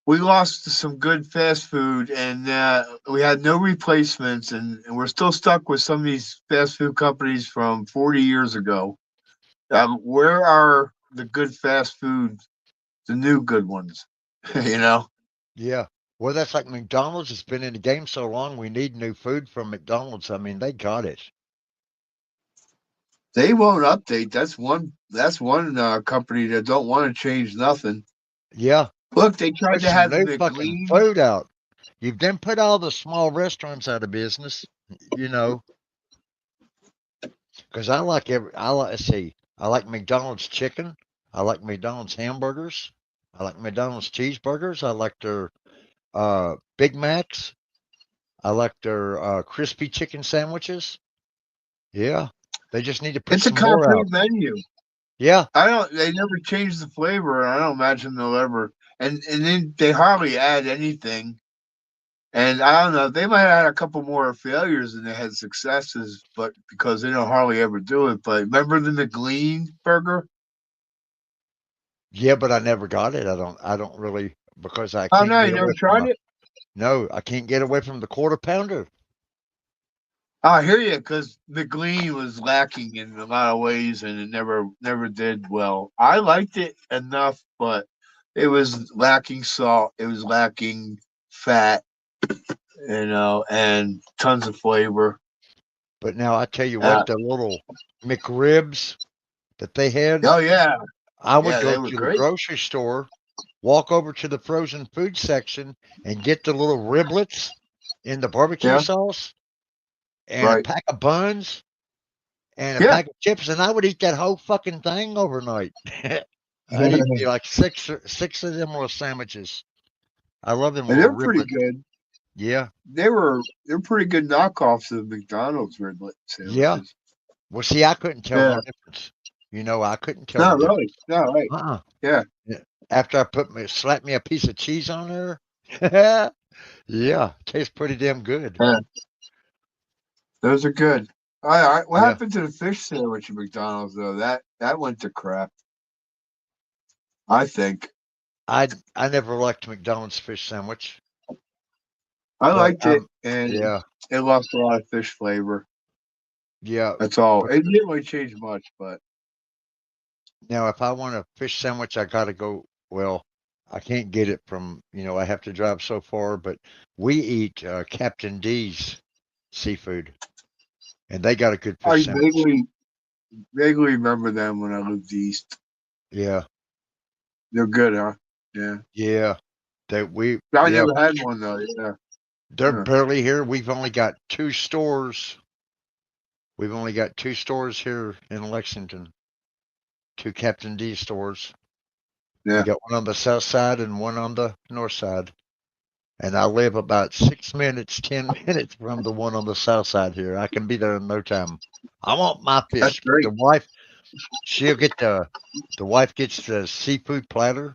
we lost some good fast food, and we had no replacements, and we're still stuck with some of these fast food companies from 40 years ago. Where are the good fast food, the new good ones? you know, Yeah. Well, that's like McDonald's has been in the game so long. We need new food from McDonald's. I mean, they got it. they won't update. That's one company that don't want to change nothing. Yeah. Look, they tried Put to some have new fucking McLean. food out. You've then put all the small restaurants out of business, you know, because let's see, I like McDonald's chicken. I like McDonald's hamburgers. I like McDonald's cheeseburgers. I like their Big Macs. I like their crispy chicken sandwiches. Yeah. They just need to put It's a some more complete out. menu. Yeah. I don't. They never change the flavor, and I don't imagine they'll ever. And then they hardly add anything. And I don't know. They might have had a couple more failures than they had successes, but because they don't hardly ever do it. But remember the McLean burger? Yeah, but I never got it. I don't really because I Oh can't no, get you never away from tried it. no, I can't get away from the quarter pounder. Oh, I hear you, because McLean was lacking in a lot of ways, and it never did well. I liked it enough, but it was lacking salt. It was lacking fat, and tons of flavor. But now I tell you Uh, what, the little McRibs that they had, oh yeah, I would yeah, go they were to the great. grocery store, walk over to the frozen food section, and get the little riblets in the barbecue Yeah, sauce and a right. pack of buns and a Yeah, pack of chips, and I would eat that whole fucking thing overnight. I'd eat me like six of them little sandwiches. I love them and little they're pretty riblets. good. Yeah, They're pretty good knockoffs of McDonald's riblet yeah. sandwiches. Well, see, I couldn't tell Yeah, no difference. You know, I couldn't tell the no, really, difference. no, right. Uh-uh. Yeah, Yeah. After I slap me a piece of cheese on there, yeah, tastes pretty damn good. yeah, those are good. All right, what Yeah, happened to the fish sandwich at McDonald's though? That went to crap. I think I never liked McDonald's fish sandwich, I but liked it, and yeah, it lost a lot of fish flavor. yeah. That's all. But It didn't really change much, but now if I want a fish sandwich, I gotta go. Well, I can't get it from I have to drive so far. But we eat Captain D's seafood, and they got a good I fish sandwich. vaguely remember them when I lived east. Yeah, They're good, huh? Yeah, yeah. That we I yeah. never had one though. Yeah, They're huh. barely here. We've only got two stores. We've only got two stores here in Lexington. Two Captain D stores. We Yeah. got one on the south side and one on the north side. And I live about 6 minutes, 10 minutes from the one on the south side here. I can be there in no time. I want my That's fish. great. The wife, she'll get the wife gets the seafood platter,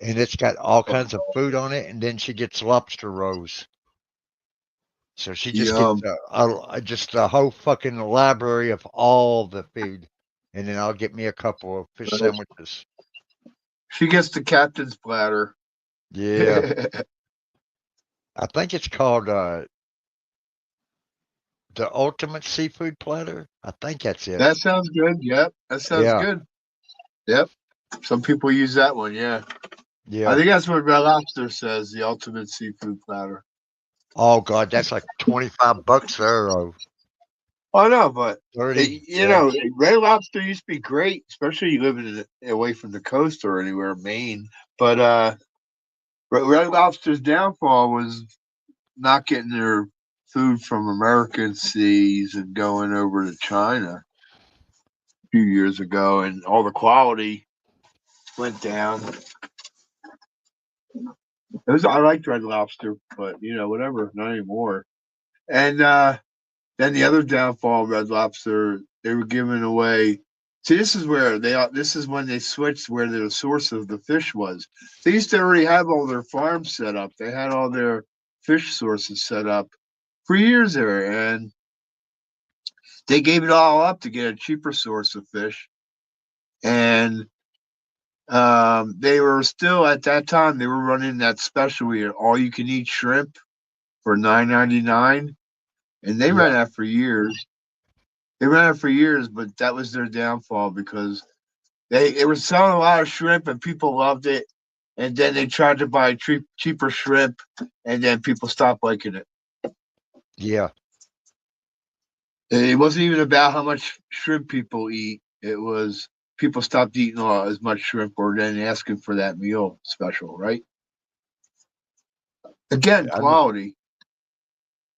and it's got all kinds of food on it, and then she gets lobster rolls. So she just gets Yum. just a whole fucking library of all the food, and then I'll get me a couple of fish Right. sandwiches. She gets the captain's platter. Yeah, I think it's called the ultimate seafood platter. I think that's it. That sounds good. Yep. That sounds Yeah, good. Yep. Some people use that one. Yeah. Yeah. I think that's what Red Lobster says, the ultimate seafood platter. Oh God, that's like $25 there, or Oh no, but 30. you know, Red Lobster used to be great, especially living away from the coast or anywhere, Maine. But Red Lobster's downfall was not getting their food from American seas and going over to China a few years ago, and all the quality went down. I liked Red Lobster, but you know, whatever, not anymore. And then the other downfall of Red Lobster, they were giving away. See, this is where this is when they switched where the source of the fish was. They used to already have all their farms set up. They had all their fish sources set up for years there, and they gave it all up to get a cheaper source of fish. And they were still at that time they were running that special all you can eat shrimp for $9.99, and they ran that for years. They ran it for years, but that was their downfall because they were selling a lot of shrimp and people loved it, and then they tried to buy cheaper shrimp, and then people stopped liking it. Yeah. It wasn't even about how much shrimp people eat. It was people stopped eating as much shrimp or then asking for that meal special, right? Again, quality.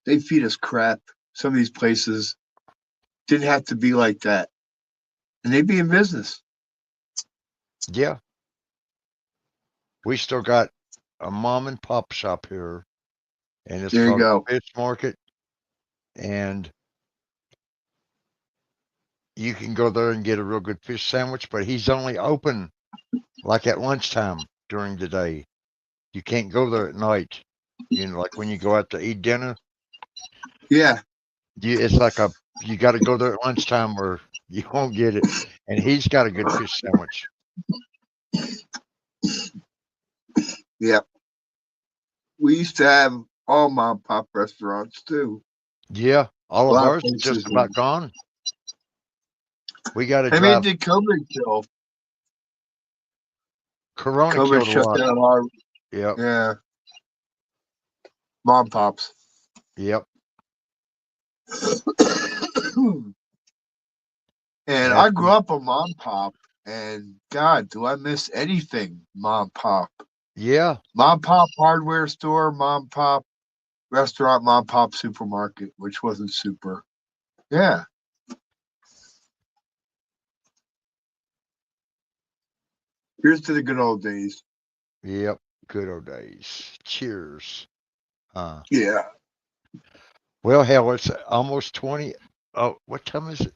They feed us crap. Some of these places didn't have to be like that. And they'd be in business. Yeah. We still got a mom and pop shop here, and it's There you called go. Fish Market, and you can go there and get a real good fish sandwich, but he's only open like at lunchtime during the day. You can't go there at night. You know, like when you go out to eat dinner, Yeah. it's like you got to go there at lunchtime or you won't get it. And he's got a good fish sandwich. Yeah. We used to have all mom and pop restaurants too. Yeah, all A of lot of ours are places just about gone. We got to I mean, drive. did COVID kill? Corona COVID killed a shut lot. down our Yep. yeah. Mom pops. Yep. And I grew up a mom pop, and God, do I miss anything mom pop? Yeah. Mom pop hardware store, mom pop restaurant, mom pop supermarket, which wasn't super. Yeah. Here's to the good old days. Yep. Good old days. Cheers. Yeah. Well, hell, it's almost 20. Oh, what time is it?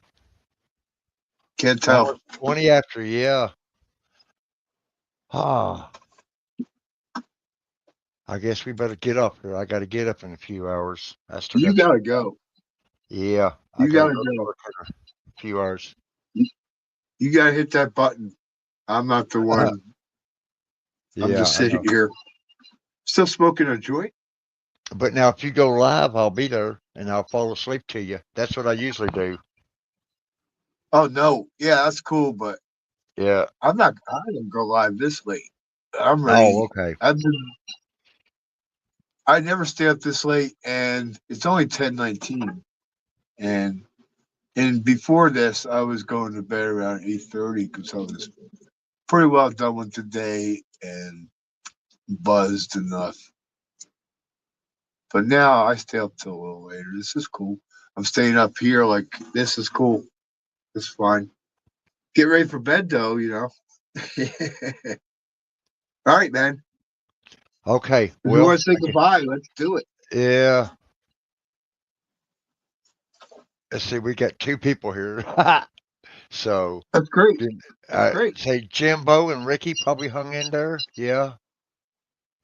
Can't tell. Almost 20 after, yeah. Ah. I guess we better get up here. I got to get up in a few hours. I still You got gotta go. Yeah. I You got to gotta go to go. work in a few hours. You gotta hit that button. I'm not the one. I'm Yeah. just I sitting know. here. Still smoking a joint? But now, if you go live, I'll be there and I'll fall asleep to you. That's what I usually do. Oh no. Yeah, that's cool, but Yeah. I didn't go live this late. I'm Oh, ready. okay. I never stay up this late, and it's only 10:19. And before this, I was going to bed around 8:30 because I was pretty well done with the day and buzzed enough. But now I stay up till a little later. This is cool. I'm staying up here like this is cool. It's fine. Get ready for bed though, you know. All right, man. Okay. If you Well, want to say goodbye, let's do it. yeah. Let's see. We got two people here. So, That's great. That's great. say Jimbo and Ricky probably hung in there. Yeah.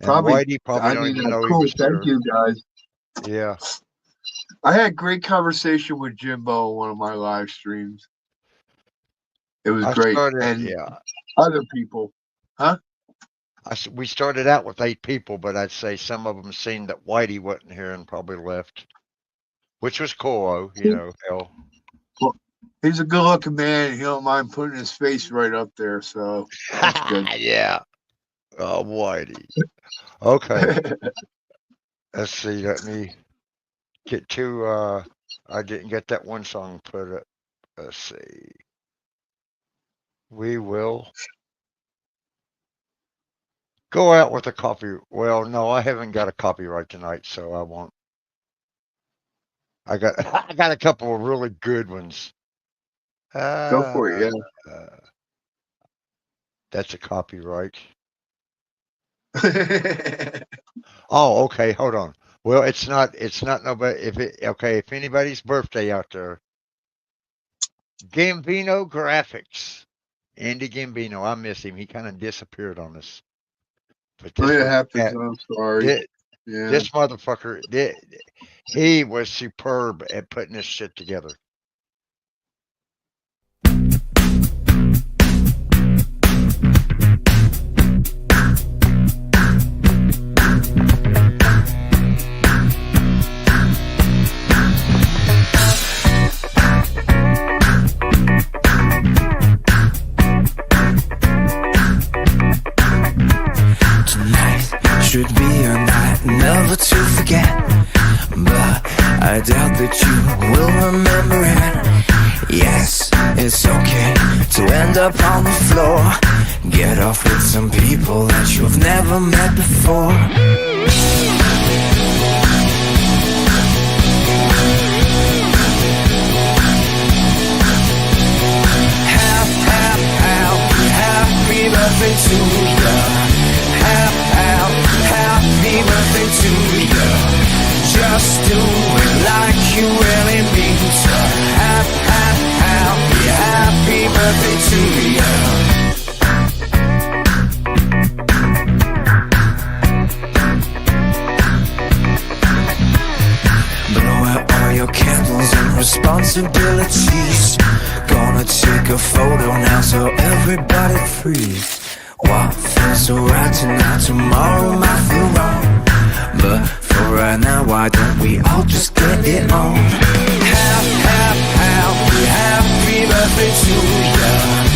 And Probably. Whitey probably don't even That's know he cool. was Thank there. you, guys. Yeah. I had great conversation with Jimbo on one of my live streams. It was great. And Yeah. other people. Huh? We started out with 8 people, but I'd say some of them seen that Whitey wasn't here and probably left, which was cool, you know, hell. Well, he's a good looking man. He don't mind putting his face right up there. So that's good. Yeah. Oh, Whitey. Okay. Let's see. Let me get to. I didn't get that one song put up. Let's see. We will go out with a copy. Well, no, I haven't got a copyright tonight, so I won't. I got I got a couple of really good ones. Go for it, That's a copyright. yeah. Oh, okay. Hold on. Well, it's not. It's not nobody. If anybody's birthday out there, Gambino Graphics, Andy Gambino. I miss him. He kind of disappeared on us. But Oh, it was- happens. I'm sorry. thi- Yeah. this motherfucker, he was superb at putting this shit together. Tonight should be a night never to forget, but I doubt that you will remember it. Yes, it's okay to end up on the floor. Get off with some people that you've never met before. Happy birthday to you. Happy birthday to you. Just do it like you really mean to. Happy birthday to you. Blow out all your candles and responsibilities. Gonna take a photo now so everybody freeze. What feels so right tonight, tomorrow might feel wrong. But for right now, why don't we all just get it on? Happy birthday to you.